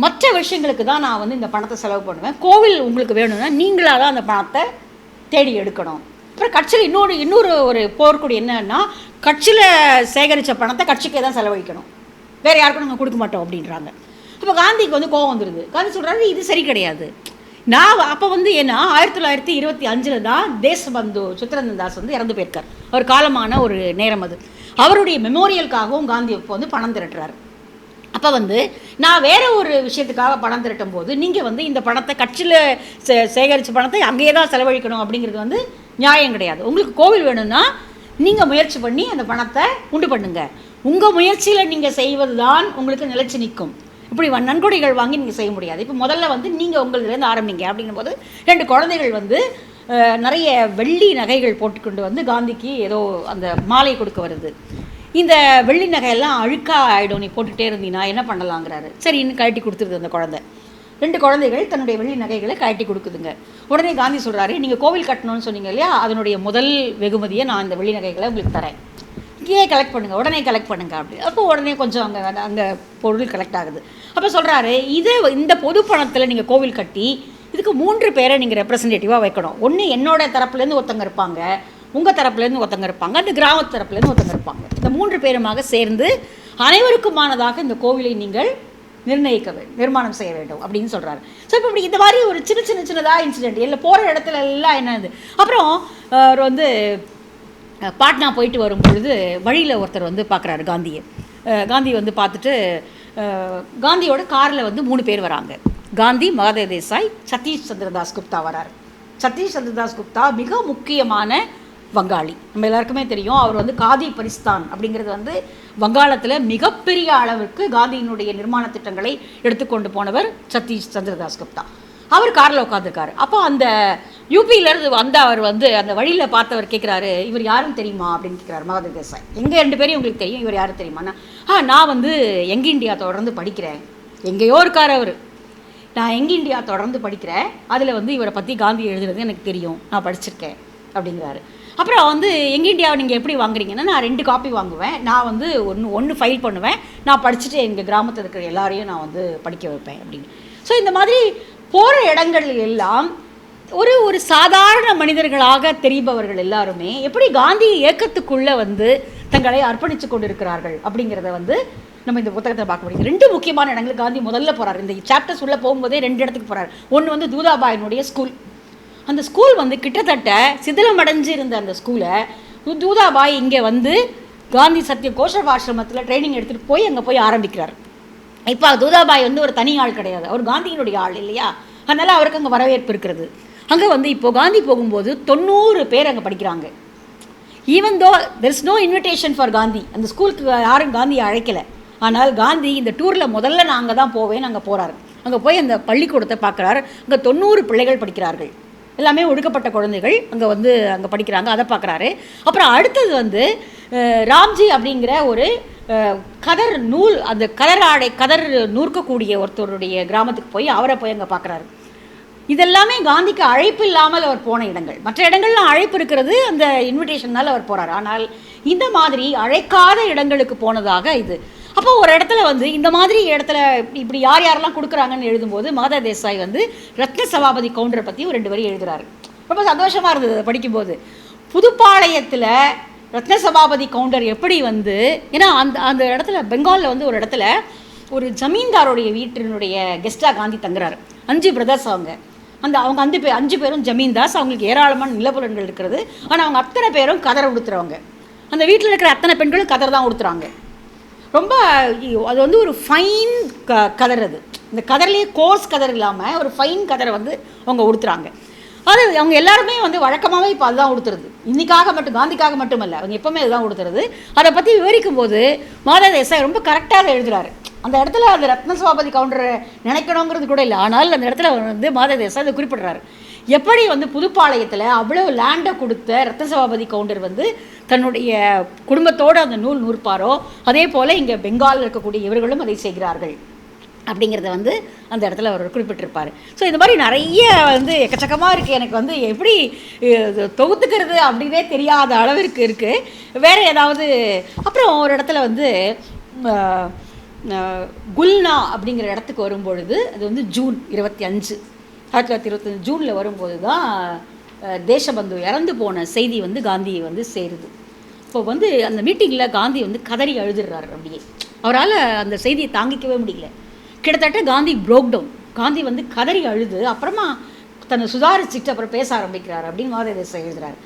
மற்ற விஷயங்களுக்கு தான் நான் வந்து இந்த பணத்தை செலவு பண்ணுவேன், கோவில் உங்களுக்கு வேணும்னா நீங்களாக தான் அந்த பணத்தை தேடி எடுக்கணும். அப்புறம் கட்சியில் இன்னொரு ஒரு போர்க்குடி என்னன்னா, கட்சியில் சேகரித்த பணத்தை கட்சிக்கே தான் செலவழிக்கணும், வேறு யாருக்கும் நாங்கள் கொடுக்க மாட்டோம் அப்படின்றாங்க. அப்போ காந்திக்கு வந்து கோவம் வந்துடுது. காந்தி சொல்கிறாரு இது சரி கிடையாது. நான் அப்போ வந்து ஏன்னா 1925 தான் தேசபந்து சித்ரஞ்சன் தாஸ் வந்து இறந்து போயிருக்கார். அவர் காலமான ஒரு நேரம் அது. அவருடைய மெமோரியலுக்காகவும் காந்தி இப்போ வந்து பணம் திரட்டுறாரு. அப்போ வந்து நான் வேறு ஒரு விஷயத்துக்காக பணம் திரட்டும் போது நீங்கள் வந்து இந்த பணத்தை கட்சியில் சேகரித்த பணத்தை அங்கேயே தான் செலவழிக்கணும் அப்படிங்கிறது வந்து நியாயம் கிடையாது. உங்களுக்கு கோவில் வேணும்னா நீங்கள் முயற்சி பண்ணி அந்த பணத்தை உண்டு பண்ணுங்க, உங்கள் முயற்சியில் நீங்கள் செய்வது தான் உங்களுக்கு நிலைச்சி நிற்கும். இப்படி நன்கொடைகள் வாங்கி நீங்கள் செய்ய முடியாது. இப்போ முதல்ல வந்து நீங்கள் உங்களிலேருந்து ஆரம்பிங்க அப்படிங்கும்போது 2 குழந்தைகள் வந்து நிறைய வெள்ளி நகைகள் போட்டுக்கொண்டு வந்து காந்திக்கு ஏதோ அந்த மாலை கொடுக்க வருது. இந்த வெள்ளி நகையெல்லாம் அழுக்கா ஆகிடும், நீ போட்டுகிட்டே இருந்தீங்கன்னா என்ன பண்ணலாங்கிறாரு. சரின்னு கழட்டி கொடுத்துருது அந்த குழந்தை. 2 குழந்தைகள் தன்னுடைய வெள்ளி நகைகளை கழட்டி கொடுக்குதுங்க. உடனே காந்தி சொல்கிறாரு, நீங்கள் கோவில் கட்டணும்னு சொன்னீங்க இல்லையா, அதனுடைய முதல் வெகுமதியை நான் இந்த வெள்ளி நகைகளை உங்களுக்கு தரேன், இங்கேயே கலெக்ட் பண்ணுங்கள், உடனே கலெக்ட் பண்ணுங்கள் அப்படி. அப்போ உடனே கொஞ்சம் அங்கே பொருள் கலெக்ட் ஆகுது. அப்போ சொல்கிறாரு, இந்த பொது பணத்தில் நீங்கள் கோவில் கட்டி இதுக்கு 3 பேரை நீங்கள் ரெப்ரசன்டேட்டிவாக வைக்கணும். ஒன்று என்னோட தரப்புலேருந்து ஒருத்தங்க இருப்பாங்க, உங்கள் தரப்புலேருந்து ஒருத்தங்க இருப்பாங்க, அந்த கிராமத்து தரப்புலேருந்து ஒருத்தங்க இருப்பாங்க. இந்த 3 பேருமாக சேர்ந்து அனைவருக்குமானதாக இந்த கோவிலை நீங்கள் நிர்மாணம் செய்ய வேண்டும் அப்படின்னு சொல்கிறாரு. ஸோ இப்போ இப்படி இந்த மாதிரி ஒரு சின்னதாக இன்சிடென்ட் இல்லை போகிற இடத்துல எல்லாம் என்னது. அப்புறம் அவர் வந்து பாட்னா போயிட்டு வரும் பொழுது வழியில் ஒருத்தர் வந்து பார்க்குறாரு காந்தி வந்து பார்த்துட்டு காந்தியோட காரில் வந்து 3 பேர் வராங்க. காந்தி, மகாதேவ் தேசாய், சதீஷ் சந்திர தாஸ் குப்தா வரார். சதீஷ் சந்திர தாஸ் குப்தா மிக முக்கியமான வங்காளி. நம்ம எல்லாருக்குமே தெரியும். அவர் வந்து காதி பரிஸ்தான் அப்படிங்கிறது வந்து வங்காளத்தில் மிகப்பெரிய அளவுக்கு காந்தியினுடைய நிர்மாண திட்டங்களை எடுத்துக்கொண்டு போனவர் சதீஷ் சந்திரதாஸ் குப்தா. அவர் காரில் உட்காந்துருக்காரு. அப்போ அந்த யூபியிலேருந்து அவர் வந்து அந்த வழியில் பார்த்தவர் கேட்குறாரு, இவர் யாரும் தெரியுமா அப்படின்னு கேட்குறாரு மகாதேவ் தேசாய். எங்கள் 2 பேரையும் உங்களுக்கு தெரியும், இவர் யாரும் தெரியுமாண்ணா? நான் வந்து யங் இண்டியா தொடர்ந்து படிக்கிறேன். எங்கேயோ இருக்கார் அவர். நான் யங் இண்டியா தொடர்ந்து படிக்கிறேன், அதில் வந்து இவரை பற்றி காந்தி எழுதுறது எனக்கு தெரியும், நான் படிச்சிருக்கேன் அப்படிங்கிறாரு. அப்புறம் வந்து யங் இண்டியாவை நீங்கள் எப்படி வாங்குறீங்கன்னா, நான் 2 காப்பி வாங்குவேன், நான் வந்து ஒன்று ஃபைல் பண்ணுவேன், நான் படிச்சுட்டு எங்கள் கிராமத்தில் இருக்கிற எல்லாரையும் நான் வந்து படிக்க வைப்பேன் அப்படின்னு. ஸோ இந்த மாதிரி போகிற இடங்களில் எல்லாம் ஒரு சாதாரண மனிதர்களாக தெரிபவர்கள் எல்லாருமே எப்படி காந்தி இயக்கத்துக்குள்ளே வந்து தங்களை அர்ப்பணித்து கொண்டு இருக்கிறார்கள் அப்படிங்கிறத வந்து நம்ம இந்த புத்தகத்தை பார்க்க முடியும். 2 முக்கியமான இடங்களுக்கு காந்தி முதல்ல போகிறார். இந்த சாப்டர்ஸ் உள்ளே போகும்போதே 2 இடத்துக்கு போகிறார். ஒன்று வந்து தூதாபாயினுடைய ஸ்கூல். அந்த ஸ்கூல் வந்து கிட்டத்தட்ட சிதிலமடைஞ்சு இருந்த அந்த ஸ்கூலை தூதாபாய் இங்கே வந்து காந்தி சத்திய கோஷவாசிரமத்தில் ட்ரைனிங் எடுத்துகிட்டு போய் அங்கே போய் ஆரம்பிக்கிறார். இப்போ தூதாபாய் வந்து ஒரு தனி ஆள் கிடையாது, அவர் காந்தியினுடைய ஆள் இல்லையா, அதனால் அவருக்கு அங்கே வரவேற்பு இருக்கிறது. அங்கே வந்து இப்போது காந்தி போகும்போது 90 பேர் அங்கே படிக்கிறாங்க. Even though there is no invitation for Gandhi, அந்த ஸ்கூலுக்கு யாரும் காந்தியை அழைக்கலை. ஆனால் காந்தி இந்த டூரில் முதல்ல நான் அங்கே தான் போவேன்னு அங்கே போகிறாரு. அங்கே போய் அந்த பள்ளிக்கூடத்தை பார்க்குறாரு. அங்கே 90 பிள்ளைகள் படிக்கிறார்கள், எல்லாமே ஒடுக்கப்பட்ட குழந்தைகள் அங்கே படிக்கிறாங்க, அதை பார்க்குறாரு. அப்புறம் அடுத்தது வந்து ராம்ஜி அப்படிங்கிற ஒரு கதர் நூல், அந்த கதர் நூற்கக்கூடிய ஒருத்தருடைய கிராமத்துக்கு போய் அவரை போய் அங்கே பார்க்குறாரு. இதெல்லாமே காந்திக்கு அழைப்பு இல்லாமல் அவர் போன இடங்கள். மற்ற இடங்கள்லாம் அழைப்பு இருக்கிறது, அந்த இன்விடேஷனால் அவர் போகிறார். ஆனால் இந்த மாதிரி அழைக்காத இடங்களுக்கு போனதாக இது. அப்போ ஒரு இடத்துல வந்து இந்த மாதிரி இடத்துல இப்படி யாரெல்லாம் கொடுக்குறாங்கன்னு எழுதும்போது மகாதேவ் தேசாய் வந்து ரத்ன சபாபதி கவுண்டரை பற்றி ஒரு 2 வரி எழுதுகிறாரு. ரொம்ப சந்தோஷமாக இருந்தது அதை படிக்கும்போது. புதுப்பாளையத்தில் ரத்ன சபாபதி கவுண்டர் எப்படி வந்து, ஏன்னா அந்த இடத்துல பெங்காலில் வந்து ஒரு இடத்துல ஒரு ஜமீன்தாருடைய வீட்டினுடைய கெஸ்ட்டாக காந்தி தங்குறாரு. 5 பிரதர்ஸ் அவங்க 5 பேரும் ஜமீன்தாஸ். அவங்களுக்கு ஏராளமான நிலப்புலன்கள் இருக்கிறது. ஆனால் அவங்க அத்தனை பேரும் கதரை உடுத்துறவங்க. அந்த வீட்டில் இருக்கிற அத்தனை பெண்களும் கதரை தான் உடுத்துறாங்க. ரொம்ப அது வந்து ஒரு ஃபைன் கதர். அது இந்த கதர்லேயே கோர்ஸ் கதர் இல்லாமல் ஒரு ஃபைன் கதரை வந்து அவங்க உடுத்துறாங்க. அது அவங்க எல்லாருமே வந்து வழக்கமாகவே இப்போ அதுதான் உடுத்துறது. இன்னைக்காக மட்டும், காந்திக்காக மட்டுமல்ல, அவங்க எப்போவுமே அதுதான் உடுத்துறது. அதை பற்றி விவரிக்கும் போது மகாதேவ் தேசாய் ரொம்ப கரெக்டாக எழுதுகிறாரு. அந்த இடத்துல அந்த ரத்ன சபாபதி கவுண்டரை நினைக்கணுங்கிறது கூட இல்லை, ஆனால் அந்த இடத்துல வந்து மகாதேவ் தேசாய் அதை குறிப்பிடுறாரு. எப்படி வந்து புதுப்பாளையத்தில் அவ்வளோ லேண்டை கொடுத்த ரத்ன சபாபதி கவுண்டர் வந்து தன்னுடைய குடும்பத்தோடு அந்த நூல் நூற்பாரோ, அதே போல் இங்கே பெங்காலில் இருக்கக்கூடிய இவர்களும் அதை செய்கிறார்கள் அப்படிங்கிறத வந்து அந்த இடத்துல அவர் குறிப்பிட்டிருப்பார். ஸோ இந்த மாதிரி நிறைய வந்து எக்கச்சக்கமாக இருக்குது. எனக்கு வந்து எப்படி தொகுத்துக்கிறது அப்படின்னே தெரியாத அளவிற்கு இருக்குது. வேறு ஏதாவது அப்புறம் ஒரு இடத்துல வந்து குல்னா அப்படிங்கிற இடத்துக்கு வரும்பொழுது, அது வந்து ஜூன் 25, 1925 ஜூனில் வரும்போது தான் தேசபந்து இறந்து போன செய்தி வந்து காந்தியை வந்து சேருது. இப்போ வந்து அந்த மீட்டிங்கில் காந்தி வந்து கதறி அழுதுடுறாரு. அப்படியே அவரால் அந்த செய்தியை தாங்கிக்கவே முடியல. கிட்டத்தட்ட காந்தி ப்ரோக் டவுன். காந்தி வந்து கதறி அழுது அப்புறமா தன்னை சுதாரிச்சுட்டு அப்புறம் பேச ஆரம்பிக்கிறார் அப்படின்னு மகாதேவ் தேசாய் எழுதுகிறார்.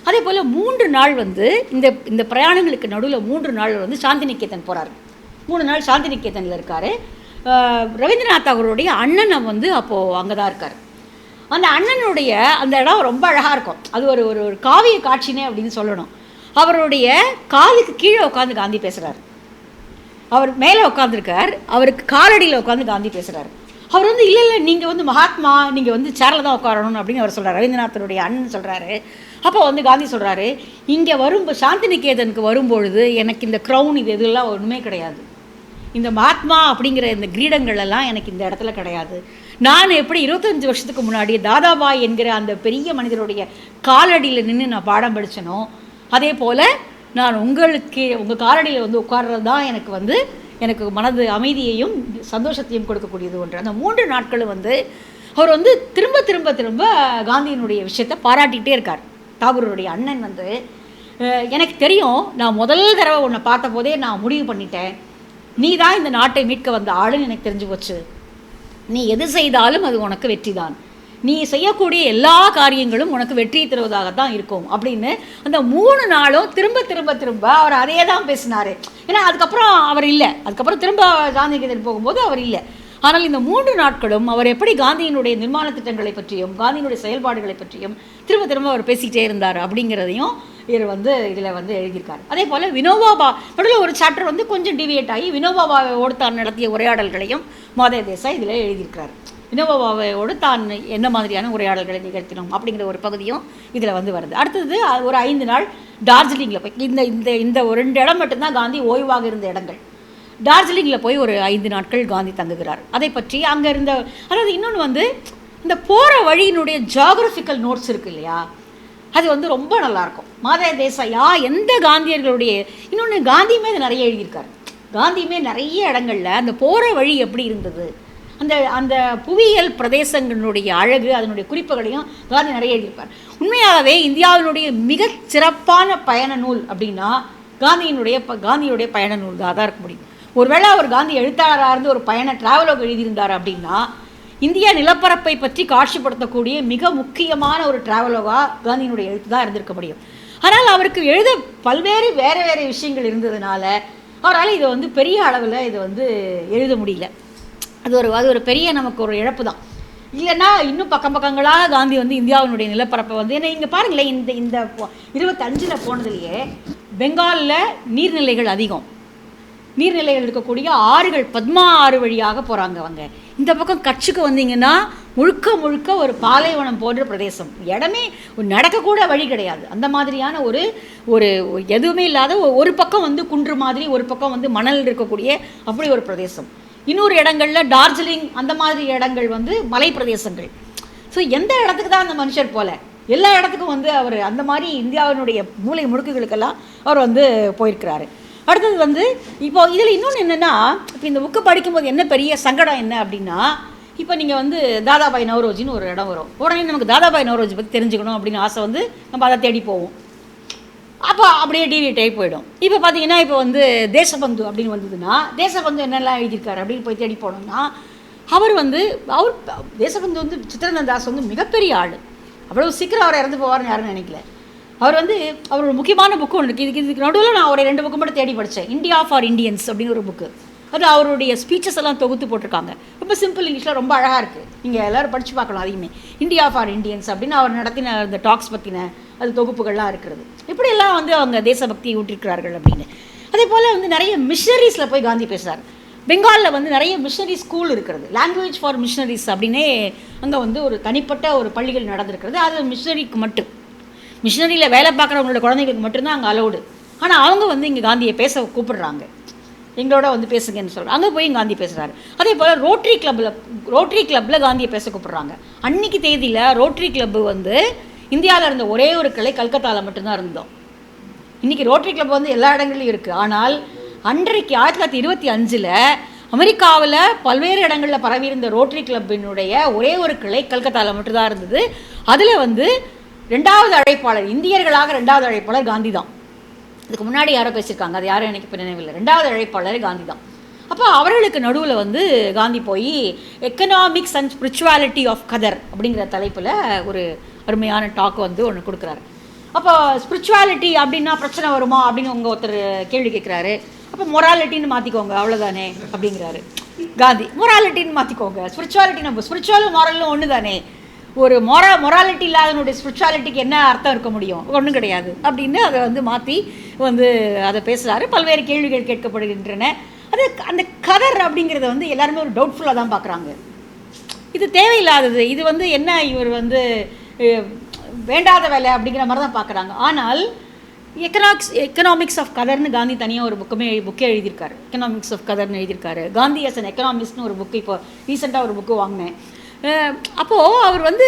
அதே போல் 3 நாள் வந்து இந்த பிரயாணங்களுக்கு நடுவில் 3 நாள் வந்து சாந்தி நிகேதன் போகிறார். 3 நாள் சாந்தி நிகேதனில் இருக்கார். ரவீந்திரநாத் தாகூருடைய அண்ணனை வந்து அப்போது அங்கே தான் இருக்கார். அந்த அண்ணனுடைய அந்த இடம் ரொம்ப அழகாக இருக்கும். அது ஒரு ஒரு காவிய காட்சினே அப்படின்னு சொல்லணும். அவருடைய காலுக்கு கீழே உட்காந்து காந்தி பேசுகிறார். அவர் மேலே உட்காந்துருக்கார், அவருக்கு காலடியில் உட்காந்து காந்தி பேசுகிறார். அவர் வந்து இல்லை நீங்கள் வந்து மகாத்மா, நீங்கள் வந்து சேரில் தான் உட்காரணும் அப்படின்னு அவர் சொல்கிறார். ரவீந்திரநாத்தனுடைய அண்ணன் சொல்கிறாரு. அப்போ வந்து காந்தி சொல்கிறாரு, இங்கே சாந்தி நிகேதனுக்கு வரும்பொழுது எனக்கு இந்த க்ரௌன் இதெல்லாம் ஒன்றுமே கிடையாது. இந்த மகாத்மா அப்படிங்கிற இந்த கிரீடங்களெல்லாம் எனக்கு இந்த இடத்துல கிடையாது. நான் எப்படி 25 வருஷத்துக்கு முன்னாடி தாதாபாய் என்கிற அந்த பெரிய மனிதருடைய காலடியில் நின்று நான் பாடம் படித்தனோ, அதே போல் நான் உங்கள் காலடியில் வந்து உட்கார்றது தான் எனக்கு மனது அமைதியையும் சந்தோஷத்தையும் கொடுக்கக்கூடியது ஒன்று. அந்த 3 நாட்களும் வந்து அவர் வந்து திரும்ப திரும்ப திரும்ப காந்தியினுடைய விஷயத்தை பாராட்டிகிட்டே இருக்கார். தாகூருடைய அண்ணன் வந்து, எனக்கு தெரியும், நான் முதல் தடவை உன்னை பார்த்த போதே நான் முடிவு பண்ணிட்டேன், நீ தான் இந்த நாட்டை மீட்க வந்த ஆளுன்னு எனக்கு தெரிஞ்சு போச்சு. நீ எது செய்தாலும் அது உனக்கு வெற்றி தான். நீ செய்யக்கூடிய எல்லா காரியங்களும் உனக்கு வெற்றி தருவதாகத்தான் இருக்கும் அப்படின்னு அந்த 3 நாளும் திரும்ப திரும்ப திரும்ப அவர் அதே தான் பேசினார். ஏன்னா அதுக்கப்புறம் அவர் இல்லை, அதுக்கப்புறம் திரும்ப காந்திக்கு போகும்போது அவர் இல்லை. ஆனால் இந்த 3 நாட்களும் அவர் எப்படி காந்தியினுடைய நிர்மாண திட்டங்களை பற்றியும் காந்தியினுடைய செயல்பாடுகளை பற்றியும் திரும்ப திரும்ப அவர் பேசிக்கிட்டே இருந்தார் அப்படிங்கிறதையும் இவர் வந்து இதில் வந்து எழுதியிருக்காரு. அதே போல் வினோபா நடுவில் ஒரு சாப்டர் வந்து கொஞ்சம் டிவியேட் ஆகி வினோபாவோடு தான் நடத்திய உரையாடல்களையும் மாதவ தேசாய் இதில் எழுதியிருக்கிறார். வினோபாவோடு தான் என்ன மாதிரியான உரையாடல்களை நிகழ்த்தினோம் அப்படிங்கிற ஒரு பகுதியும் இதில் வந்து வருது. அடுத்தது ஒரு 5 நாள் டார்ஜிலிங்கில் போய் இந்த இந்த இந்த ஒரு 2 இடம் மட்டும்தான் காந்தி ஓய்வாக இருந்த இடங்கள். டார்ஜிலிங்கில் போய் ஒரு 5 நாட்கள் காந்தி தங்குகிறார். அதை பற்றி அங்கே இருந்த, அதாவது இன்னொன்று வந்து இந்த போகிற வழியினுடைய ஜியாகிரபிக்கல் நோட்ஸ் இருக்குது இல்லையா, அது வந்து ரொம்ப நல்லாயிருக்கும். மாதவ தேசாயா எந்த காந்தியர்களுடைய, இன்னொன்று காந்தியுமே அது நிறைய எழுதியிருக்காரு. காந்தியுமே நிறைய இடங்களில் அந்த போகிற வழி எப்படி இருந்தது, அந்த அந்த புவியியல் பிரதேசங்களுடைய அழகு, அதனுடைய குறிப்புகளையும் காந்தி நிறைய எழுதியிருப்பார். உண்மையாகவே இந்தியாவினுடைய மிக சிறப்பான பயண நூல் அப்படின்னா காந்தியுடைய பயண நூல் தான் இருக்க முடியும். ஒருவேளை அவர் காந்தி எழுத்தாளராக இருந்து ஒரு பயண டிராவலோக் எழுதியிருந்தார் அப்படின்னா இந்திய நிலப்பரப்பை பற்றி காட்சிப்படுத்தக்கூடிய மிக முக்கியமான ஒரு டிராவலோகாக காந்தியினுடைய எழுத்து தான் இருந்திருக்க முடியும். ஆனால் அவருக்கு எழுத பல்வேறு வேறு விஷயங்கள் இருந்ததுனால அவரால் இதை வந்து பெரிய அளவில் இதை வந்து எழுத முடியல. அது ஒரு பெரிய நமக்கு ஒரு இழப்பு தான். இல்லைன்னா இன்னும் பக்கங்களாக காந்தி வந்து இந்தியாவினுடைய நிலப்பரப்பை வந்து, ஏன்னா இங்கே பாருங்களேன், இந்த 25 போனதுலேயே பெங்காலில் நீர்நிலைகள் அதிகம், நீர்நிலைகள் இருக்கக்கூடிய ஆறுகள், பத்மா ஆறு வழியாக போகிறாங்க அவங்க. இந்த பக்கம் கட்சுக்கு வந்தீங்கன்னா முழுக்க ஒரு பாலைவனம் போன்ற பிரதேசம், இடமே நடக்கக்கூட வழி கிடையாது. அந்த மாதிரியான ஒரு ஒரு எதுவுமே இல்லாத ஒரு பக்கம் வந்து குன்று மாதிரி, ஒரு பக்கம் வந்து மணல் இருக்கக்கூடிய அப்படி ஒரு பிரதேசம். இன்னொரு இடங்களில் டார்ஜிலிங் அந்த மாதிரி இடங்கள் வந்து மலை பிரதேசங்கள். ஸோ எந்த இடத்துக்கு தான் அந்த மனுஷர் போல, எல்லா இடத்துக்கும் வந்து அவர் அந்த மாதிரி இந்தியாவினுடைய மூலை முடுக்குகளுக்கெல்லாம் அவர் வந்து போயிருக்கிறாரு. அடுத்தது வந்து இப்போ இதில் இன்னொன்று என்னென்னா, இப்போ இந்த புக்கு படிக்கும்போது என்ன பெரிய சங்கடம் என்ன அப்படின்னா, இப்போ நீங்கள் வந்து தாதாபாய் நவ்ரோஜின்னு ஒரு இடம் வரும், உடனே நமக்கு தாதாபாய் நவ்ரோஜி பற்றி தெரிஞ்சுக்கணும் அப்படின்னு ஆசை வந்து நம்ம அதை தேடி போவோம். அப்போ அப்படியே டிவிட்டே போயிடும். இப்போ பார்த்தீங்கன்னா இப்போ வந்து தேசபந்து அப்படின்னு வந்ததுன்னா, தேசபந்து என்னெல்லாம் எழுதியிருக்காரு அப்படின்னு போய் தேடி போனோம்னா, அவர் தேசபந்து வந்து சித்திரஞ்சன் தாஸ் வந்து மிகப்பெரிய ஆள், அவ்வளோ சீக்கிரம் அவர் இறந்து போவார்னு யாரும் நினைக்கல. அவர் வந்து அவரோட முக்கியமான புக்கு ஒன்று இருக்குது. இதுக்கு நடுவில் நான் ஒரு 2 புக்கு மட்டும் தேடி படித்தேன். இந்தியா ஃபார் இண்டியன்ஸ் அப்படின்னு ஒரு புக்கு. அது அவருடைய ஸ்பீச்சஸ் எல்லாம் தொகுத்து போட்டிருக்காங்க. ரொம்ப சிம்பிள் இங்கிலீஷில் ரொம்ப அழகாக இருக்குது. நீங்கள் எல்லோரும் படித்து பார்க்கலாம். அதையுமே இந்தியா ஃபார் இண்டியன்ஸ் அப்படின்னு அவர் நடத்தின அந்த டாக்ஸ் பற்றின அது தொகுப்புகள்லாம் இருக்கிறது. இப்படியெல்லாம் வந்து அவங்க தேசபக்தியை ஊட்டிருக்கிறார்கள் அப்படின்னு. அதே போல் வந்து நிறைய மிஷனரிஸில் போய் காந்தி பேசுகிறார். பெங்காலில் வந்து நிறைய மிஷனரி ஸ்கூல் இருக்கிறது, லாங்குவேஜ் ஃபார் மிஷனரிஸ் அப்படின்னே அங்கே வந்து ஒரு தனிப்பட்ட ஒரு பள்ளிகள் நடந்திருக்கிறது. அது மிஷனரிக்கு மட்டும், மிஷனரியில் வேலை பார்க்குறவங்களோட குழந்தைங்களுக்கு மட்டும்தான் அங்கே அலௌடு. ஆனால் அவங்க வந்து இங்கே காந்தியை பேச கூப்பிடுறாங்க, எங்களோட வந்து பேசுங்கன்னு சொல்கிறாங்க. அங்கே போய் காந்தி பேசுகிறாரு. அதே போல் ரோட்ரி கிளப்பில் காந்தியை பேச கூப்பிடுறாங்க. அன்றைக்கி தேதியில் ரோட்ரி கிளப்பு வந்து இந்தியாவில் இருந்த ஒரே ஒரு கிளை கல்கத்தாவில் மட்டும்தான் இருந்தோம். இன்றைக்கி ரோட்ரி கிளப் வந்து எல்லா இடங்கள்லையும் இருக்குது. ஆனால் அன்றைக்கு 1925 அமெரிக்காவில் பல்வேறு இடங்களில் பரவியிருந்த ரோட்ரி கிளப்பினுடைய ஒரே ஒரு கிளை கல்கத்தாவில் மட்டும்தான் இருந்தது. அதில் வந்து 2வது அழைப்பாளர், இந்தியர்களாக 2வது அழைப்பாளர் காந்தி தான். இதுக்கு முன்னாடி யாரோ பேசியிருக்காங்க, அது யாரும் எனக்கு இப்போ நினைவில்லை. 2வது அழைப்பாளர் காந்தி தான். அப்போ அவர்களுக்கு நடுவில் வந்து காந்தி போய் எக்கனாமிக்ஸ் அண்ட் ஸ்பிரிச்சுவாலிட்டி ஆஃப் கதர் அப்படிங்கிற தலைப்பில் ஒரு அருமையான டாக் வந்து ஒன்று கொடுக்குறாரு. அப்போ ஸ்பிரிச்சுவாலிட்டி அப்படின்னா பிரச்சனை வருமா அப்படின்னு உங்கள் ஒருத்தர் கேள்வி கேட்குறாரு. அப்போ மொராலிட்டின்னு மாற்றிக்கோங்க அவ்வளோதானே அப்படிங்கிறாரு காந்தி. மொராலிட்டின்னு மாற்றிக்கோங்க, ஸ்பிரிச்சுவாலிட்டி நம்ம ஸ்பிரிச்சுவலும் மாரலும் ஒன்று தானே, ஒரு மொராலிட்டி இல்லாதனுடைய ஸ்பிரிச்சுவாலிட்டிக்கு என்ன அர்த்தம் இருக்க முடியும், ஒன்றும் கிடையாது அப்படின்னு அதை வந்து மாற்றி வந்து அதை பேசுகிறாரு. பல்வேறு கேள்விகள் கேட்கப்படுகின்றன. அது அந்த கதர் அப்படிங்கிறத வந்து எல்லாருமே ஒரு டவுட்ஃபுல்லாக தான் பார்க்குறாங்க. இது தேவையில்லாதது, இது வந்து என்ன இவர் வந்து வேண்டாத வேலை அப்படிங்கிற மாதிரி தான் பார்க்குறாங்க. ஆனால் எக்கனாமிக்ஸ் ஆஃப் கதர்னு காந்தி தனியாக ஒரு புக்கே எழுதியிருக்காரு. எக்கனாமிக்ஸ் ஆஃப் கதர்னு எழுதியிருக்காரு. காந்தி அஸ் அன் எக்கனாமிக்ஸ்னு ஒரு புக்கு இப்போ ரீசெண்டாக ஒரு புக்கு வாங்கினேன். அப்போது அவர் வந்து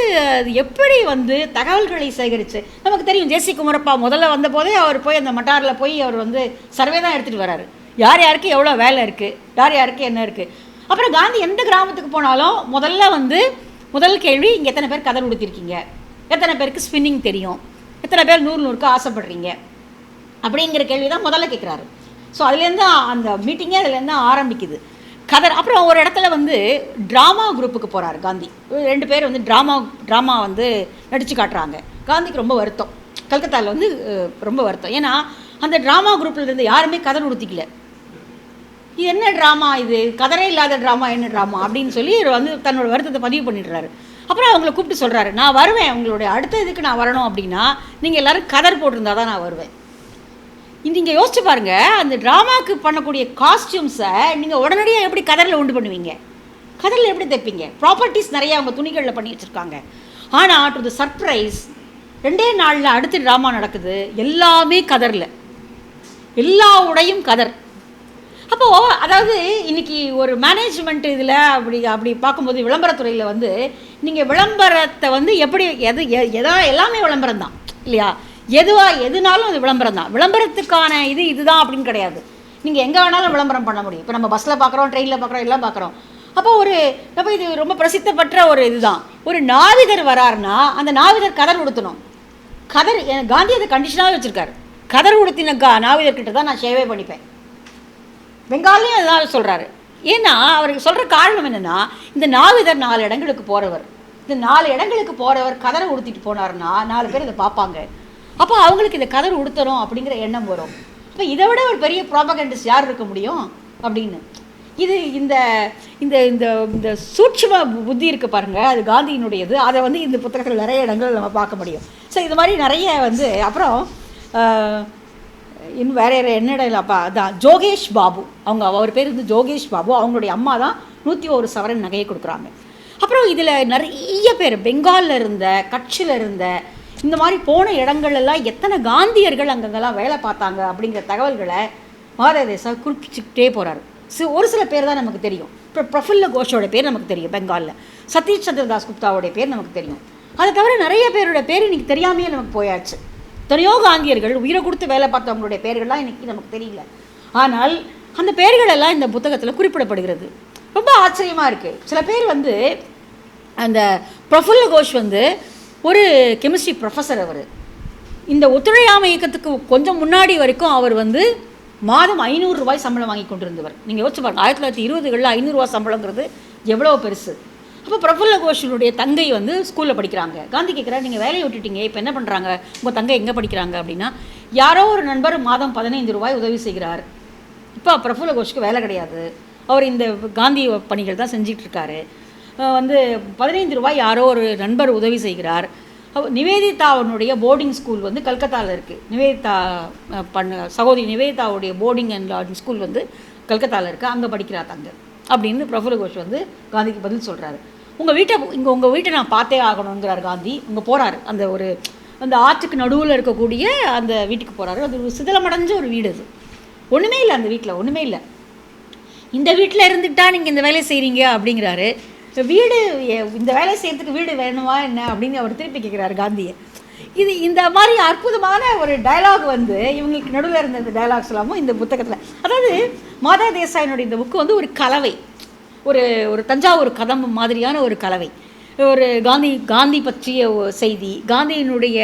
எப்படி வந்து தகவல்களை சேகரித்து, நமக்கு தெரியும் ஜேசி குமரப்பா முதல்ல வந்த போதே அவர் போய் அந்த மட்டாரில் போய் அவர் வந்து சர்வே தான் எடுத்துகிட்டு வர்றாரு. யாருக்கு எவ்வளோ வேலை இருக்குது, யாருக்கு என்ன இருக்குது. அப்புறம் காந்தி எந்த கிராமத்துக்கு போனாலும் முதல்ல வந்து முதல் கேள்வி, இங்கே எத்தனை பேர் கதர் உடுத்திருக்கீங்க, எத்தனை பேருக்கு ஸ்பின்னிங் தெரியும், எத்தனை பேர் நூறுக்கு ஆசைப்படுறீங்க அப்படிங்கிற கேள்வி தான் முதல்ல கேட்குறாரு. ஸோ அதுலேருந்து அந்த மீட்டிங்கே அதுலேருந்து ஆரம்பிக்குது. கதர். அப்புறம் ஒரு இடத்துல வந்து ட்ராமா குரூப்புக்கு போகிறார் காந்தி. 2 பேர் வந்து ட்ராமா வந்து நடித்து காட்டுறாங்க. காந்திக்கு ரொம்ப வருத்தம், கல்கத்தாவில் வந்து ரொம்ப வருத்தம். ஏன்னா அந்த ட்ராமா குரூப்பில் இருந்து யாருமே கதர் உடுத்திக்கல. இது என்ன ட்ராமா, இது கதரே இல்லாத ட்ராமா, என்ன ட்ராமா அப்படின்னு சொல்லி வந்து தன்னோட வருத்தத்தை பதிவு பண்ணிடுறாரு. அப்புறம் அவங்கள கூப்பிட்டு சொல்கிறாரு, நான் வருவேன், உங்களுடைய அடுத்த இதுக்கு நான் வரணும் அப்படின்னா நீங்கள் எல்லோரும் கதர் போட்டிருந்தா தான் நான் வருவேன். நீங்கள் யோசிச்சு பாருங்கள், அந்த ட்ராமாவுக்கு பண்ணக்கூடிய காஸ்டியூம்ஸை நீங்கள் உடனடியாக எப்படி கதரில் உண்டு பண்ணுவீங்க, கதரில் எப்படி தைப்பீங்க? ப்ராப்பர்ட்டிஸ் நிறையா அவங்க துணிகளில் பண்ணி வச்சுருக்காங்க. ஆனால் டு த சர்ப்ரைஸ் 2 நாளில் அடுத்த ட்ராமா நடக்குது, எல்லாமே கதரில், எல்லா உடையும் கதர். அப்போது அதாவது இன்றைக்கி ஒரு மேனேஜ்மெண்ட் இதில் அப்படி பார்க்கும்போது விளம்பரத்துறையில் வந்து நீங்கள் விளம்பரத்தை வந்து எப்படி எல்லாமே விளம்பரம் தான் இல்லையா? எதுனாலும் அது விளம்பரம் தான். விளம்பரத்துக்கான இதுதான் அப்படின்னு கிடையாது. நீங்கள் எங்கே வேணாலும் விளம்பரம் பண்ண முடியும். இப்போ நம்ம பஸ்ஸில் பார்க்குறோம், ட்ரெயினில் பார்க்குறோம், எல்லாம் பார்க்குறோம். அப்போ இது ரொம்ப பிரசித்தப்பட்ட ஒரு இதுதான். ஒரு நாவிதர் வராருன்னா அந்த நாவிதர் கதர் உடுத்தணும். கதர் காந்தி அதை கண்டிஷனாகவே வச்சுருக்காரு. கதர் உடுத்தின நாவிதர்கிட்ட தான் நான் சேவை பண்ணிப்பேன். பெங்காலையும் அதுதான் சொல்கிறாரு. ஏன்னா அவருக்கு சொல்கிற காரணம் என்னென்னா, இந்த நாவிதர் 4 இடங்களுக்கு போகிறவர், இந்த 4 இடங்களுக்கு போகிறவர் கதரை உடுத்திட்டு போனார்னா 4 பேர் இதை பார்ப்பாங்க. அப்போ அவங்களுக்கு இந்த கதர் உடுத்தணும் அப்படிங்கிற எண்ணம் வரும். இப்போ இதை விட ஒரு பெரிய ப்ராபகண்டிஸ்ட் யார் இருக்க முடியும் அப்படின்னு. இது இந்த இந்த இந்த இந்த சூட்சும புத்தி இருக்குது பாருங்கள், அது காந்தியினுடையது. அதை வந்து இந்த புத்தகத்தில் நிறைய இடங்கள் நம்ம பார்க்க முடியும். ஸோ இது மாதிரி நிறைய வந்து அப்புறம் இன்னும் வேறு என்ன இடம்ப்பா, அதான் ஜோகேஷ் பாபு, அவர் பேர் வந்து ஜோகேஷ் பாபு. அவங்களுடைய அம்மா தான் 101 சவரன் நகையை கொடுக்குறாங்க. அப்புறம் இதில் நிறைய பேர் பெங்காலில் இருந்த, கட்சியில் இருந்த, இந்த மாதிரி போன இடங்கள்லாம் எத்தனை காந்தியர்கள் அங்கங்கெல்லாம் வேலை பார்த்தாங்க அப்படிங்கிற தகவல்களை மாதவ தேசாய் குறிப்பிச்சுக்கிட்டே போகிறாரு. ஒரு சில பேர் தான் நமக்கு தெரியும். இப்போ பிரஃபுல்ல கோஷோட பேர் நமக்கு தெரியும் பெங்காலில், சதீஷ் சந்திர தாஸ் குப்தாவோடைய பேர் நமக்கு தெரியும். அதை தவிர நிறைய பேரோட பேர் இன்றைக்கி தெரியாமையே நமக்கு போயாச்சு. எத்தனையோ காந்தியர்கள் உயிரை கொடுத்து வேலை பார்த்தவங்களுடைய பேர்கள்லாம் இன்றைக்கி நமக்கு தெரியல. ஆனால் அந்த பேர்களெல்லாம் இந்த புத்தகத்தில் குறிப்பிடப்படுகிறது. ரொம்ப ஆச்சரியமாக இருக்குது. சில பேர் வந்து அந்த பிரஃபுல்ல கோஷ் வந்து ஒரு கெமிஸ்ட்ரி ப்ரொஃபஸர். அவர் இந்த ஒத்துழையாமை இயக்கத்துக்கு கொஞ்சம் முன்னாடி வரைக்கும் அவர் வந்து மாதம் 500 ரூபாய் சம்பளம் வாங்கி கொண்டிருந்தவர். நீங்கள் யோசிச்சு பாருங்கள், 1920களில் 500 ரூபா சம்பளங்கிறது எவ்வளோ பெருசு. அப்போ பிரஃபுல்ல கோஷனுடைய தங்கை வந்து ஸ்கூலில் படிக்கிறாங்க. காந்தி கேட்குறாரு, நீங்கள் வேலையை விட்டுட்டீங்க, இப்போ என்ன பண்ணுறாங்க, உங்கள் தங்கை எங்கே படிக்கிறாங்க அப்படின்னா, யாரோ ஒரு நண்பர் மாதம் 15 ரூபாய் உதவி செய்கிறார். இப்போ பிரஃபுல்ல கோஷுக்கு வேலை கிடையாது, அவர் இந்த காந்தி பணிகள் தான் செஞ்சிட்ருக்காரு. வந்து 15 ரூபாய் யாரோ ஒரு நண்பர் உதவி செய்கிறார். நிவேதிதாவுடைய போர்டிங் ஸ்கூல் வந்து கல்கத்தாவில் இருக்குது. நிவேதிதா சகோதரி நிவேதிதாவுடைய போர்டிங் அண்ட் லாட்ஜிங் ஸ்கூல் வந்து கல்கத்தாவில் இருக்குது, அங்கே படிக்கிறா தங்க அப்படின்னு பிரஃபுல்ல கோஷ் வந்து காந்திக்கு பதில் சொல்கிறாரு. உங்கள் வீட்டை நான் பார்த்தே ஆகணுங்கிறார் காந்தி. இங்கே போகிறாரு, அந்த ஆற்றுக்கு நடுவில் இருக்கக்கூடிய அந்த வீட்டுக்கு போகிறாரு. அது ஒரு சிதிலமடைஞ்ச ஒரு வீடு, அது ஒன்றுமே இல்லை, அந்த வீட்டில் ஒன்றுமே இல்லை. இந்த வீட்டில் இருந்துக்கிட்டா நீங்கள் இந்த வேலையை செய்கிறீங்க அப்படிங்கிறாரு. வீடு, இந்த வேலை செய்கிறதுக்கு வீடு வேணுமா என்ன அப்படின்னு அவர் திருப்பி கேட்குறாரு காந்தியை. இந்த மாதிரி அற்புதமான ஒரு டயலாக் வந்து இவங்களுக்கு நடுவில் இருந்த இந்த டயலாக்ஸ் எல்லாமும் இந்த புத்தகத்தில், அதாவது மாதவ தேசாயினுடைய இந்த புக்கு வந்து ஒரு கலவை, ஒரு தஞ்சாவூர் கதம்பம் மாதிரியான ஒரு கலவை. ஒரு காந்தி பற்றிய செய்தி, காந்தியினுடைய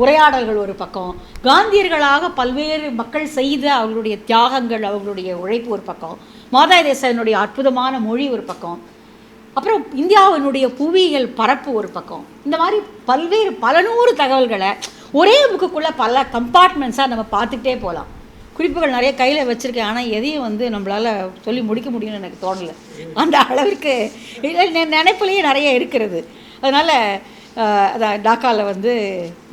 உரையாடல்கள் ஒரு பக்கம், காந்தியர்களாக பல்வேறு மக்கள் செய்த அவர்களுடைய தியாகங்கள், அவர்களுடைய உழைப்பு ஒரு பக்கம், மாதவ தேசாயினுடைய அற்புதமான மொழி ஒரு பக்கம், அப்புறம் இந்தியாவினுடைய புவியியல் பரப்பு ஒரு பக்கம். இந்த மாதிரி பல நூறு தகவல்களை ஒரே புக்குக்குள்ளே பல கம்பார்ட்மெண்ட்ஸாக நம்ம பார்த்துக்கிட்டே போகலாம். குறிப்புகள் நிறைய கையில் வச்சுருக்கேன், ஆனால் எதையும் வந்து நம்மளால் சொல்லி முடிக்க முடியும்னு எனக்கு தோணலை. அந்த அளவிற்கு நினைப்புலேயே நிறைய இருக்கிறது. அதனால் அதான் டாக்காவில் வந்து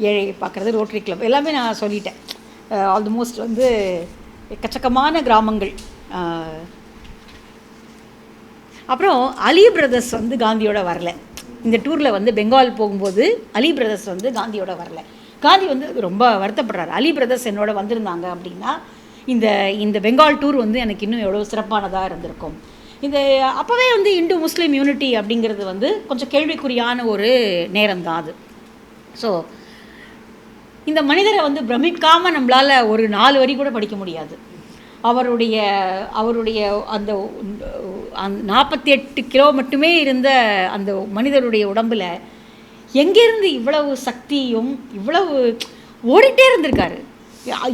ஏழை பார்க்குறது, ரோட்டரி கிளப் எல்லாமே நான் சொல்லிட்டேன். ஆல்மோஸ்ட் வந்து எக்கச்சக்கமான கிராமங்கள். அப்புறம் அலி பிரதர்ஸ் வந்து காந்தியோட வரல. இந்த டூரில் வந்து பெங்கால் போகும்போது அலி பிரதர்ஸ் வந்து காந்தியோட வரல. காந்தி வந்து ரொம்ப வருத்தப்படுறாரு. அலி பிரதர்ஸ் என்னோட வந்திருந்தாங்க அப்படின்னா இந்த பெங்கால் டூர் வந்து எனக்கு இன்னும் எவ்வளோ சிறப்பானதாக இருந்திருக்கும். அப்போவே வந்து இந்து முஸ்லீம் யூனிட்டி அப்படிங்கிறது வந்து கொஞ்சம் கேள்விக்குறியான ஒரு நேரம் தான் அது. ஸோ இந்த மனிதரை வந்து பிரமிக்காமல் நம்மளால் ஒரு 4 வரி கூட படிக்க முடியாது. அவருடைய அந்த அந்த 48 கிலோ மட்டுமே இருந்த அந்த மனிதருடைய உடம்பில் எங்கேருந்து இவ்வளவு சக்தியும் இவ்வளவு ஓடிட்டே இருந்திருக்காரு.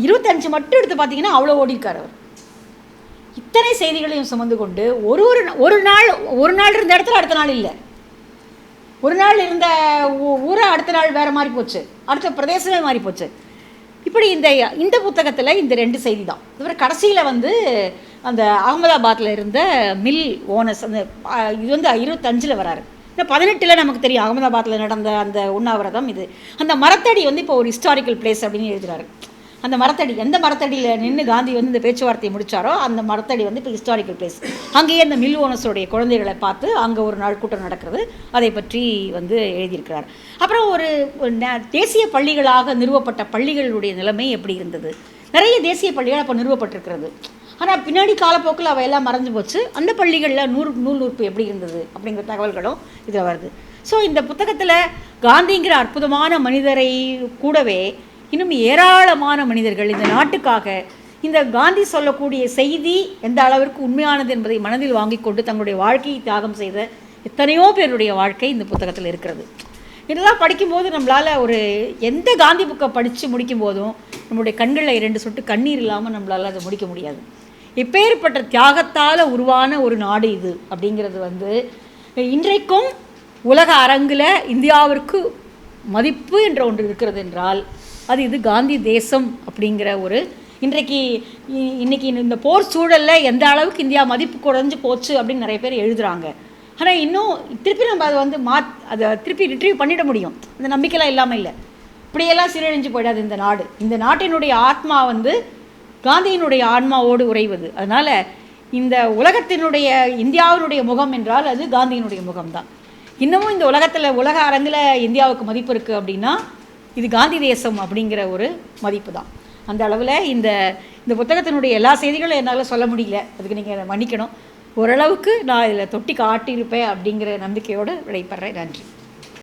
25 மட்டும் எடுத்து பார்த்தீங்கன்னா அவ்வளோ ஓடிருக்கார் அவர். இத்தனை செய்திகளையும் சுமந்து கொண்டு ஒரு நாள் இருந்த இடத்துல அடுத்த நாள் இல்லை, ஒரு நாள் இருந்த ஊரை அடுத்த நாள் வேறு மாதிரி போச்சு, அடுத்த பிரதேசமே மாறி போச்சு. இப்படி இந்த புத்தகத்தில் இந்த 2 செய்தி தான். அப்புறம் கடைசியில் அந்த அகமதாபாத்தில் இருந்த மில் ஓனர்ஸ், அந்த இது 25 வராரு. இன்னும் 18 நமக்கு தெரியும் அகமதாபாத்தில் நடந்த அந்த உண்ணாவிரதம். இது அந்த மரத்தடி இப்போ ஒரு ஹிஸ்டாரிக்கல் பிளேஸ் அப்படின்னு எழுதுகிறாரு. அந்த மரத்தடி, எந்த மரத்தடியில் நின்று காந்தி இந்த பேச்சுவார்த்தையை முடித்தாரோ அந்த மரத்தடி இப்போ ஹிஸ்டாரிக்கல் பிளேஸ். அங்கேயே அந்த மில் ஓனர்ஸோடைய குழந்தைகளை பார்த்து அங்கே ஒரு நாள் கூட்டம் நடக்கிறது, அதை பற்றி எழுதியிருக்கிறார். அப்புறம் ஒரு தேசிய பள்ளிகளாக நிறுவப்பட்ட பள்ளிகளுடைய நிலைமை எப்படி இருந்தது. நிறைய தேசிய பள்ளிகள் அப்போ நிறுவப்பட்டிருக்கிறது. ஆனால் பின்னாடி காலப்போக்கில் அவையெல்லாம் மறைஞ்சு போச்சு. அந்த பள்ளிகளில் நூல் நூற்பு எப்படி இருந்தது அப்படிங்கிற தகவல்களும் இதில் வருது. ஸோ இந்த புத்தகத்தில் காந்திங்கிற அற்புதமான மனிதரை கூடவே இன்னும் ஏராளமான மனிதர்கள் இந்த நாட்டுக்காக இந்த காந்தி சொல்லக்கூடிய செய்தி எந்த அளவிற்கு உண்மையானது என்பதை மனதில் வாங்கி கொண்டு தங்களுடைய வாழ்க்கையை தியாகம் செய்த எத்தனையோ பேருடைய வாழ்க்கை இந்த புத்தகத்தில் இருக்கிறது. இதெல்லாம் படிக்கும்போது நம்மளால் எந்த காந்தி புக்கை படித்து முடிக்கும் போதும் நம்மளுடைய கண்களில் 2 சொட்டு கண்ணீர் இல்லாமல் நம்மளால் அதை முடிக்க முடியாது. எப்பேற்பட்ட தியாகத்தால் உருவான ஒரு நாடு இது அப்படிங்கிறது இன்றைக்கும் உலக அரங்கில் இந்தியாவிற்கு மதிப்பு என்ற ஒன்று இருக்கிறது என்றால் அது இது காந்தி தேசம் அப்படிங்கிற இன்றைக்கி இந்த போர் சூழலில் எந்த அளவுக்கு இந்தியா மதிப்பு குறைஞ்சு போச்சு அப்படின்னு நிறைய பேர் எழுதுகிறாங்க. ஆனால் இன்னும் திருப்பி நம்ம அதை அதை திருப்பி ரிட்ரீவ் பண்ணிட முடியும், அந்த நம்பிக்கைலாம் இல்லாமல் இல்லை. இப்படியெல்லாம் சீரழிஞ்சு போயிடாது இந்த நாடு. இந்த நாட்டினுடைய ஆத்மா காந்தியினுடைய ஆன்மாவோடு உறைவது. அதனால் இந்த உலகத்தினுடைய இந்தியாவினுடைய முகம் என்றால் அது காந்தியினுடைய முகம்தான். இன்னமும் இந்த உலக அரங்கில் இந்தியாவுக்கு மதிப்பு இருக்குது அப்படின்னா இது காந்தி தேசம் அப்படிங்கிற மதிப்பு தான். அந்த அளவில் இந்த புத்தகத்தினுடைய எல்லா செய்திகளும் என்னால் சொல்ல முடியல, அதுக்கு நீங்கள் மன்னிக்கணும். ஓரளவுக்கு நான் இதில் தொட்டி காட்டியிருப்பேன் அப்படிங்கிற நம்பிக்கையோடு விடைபெறேன். நன்றி.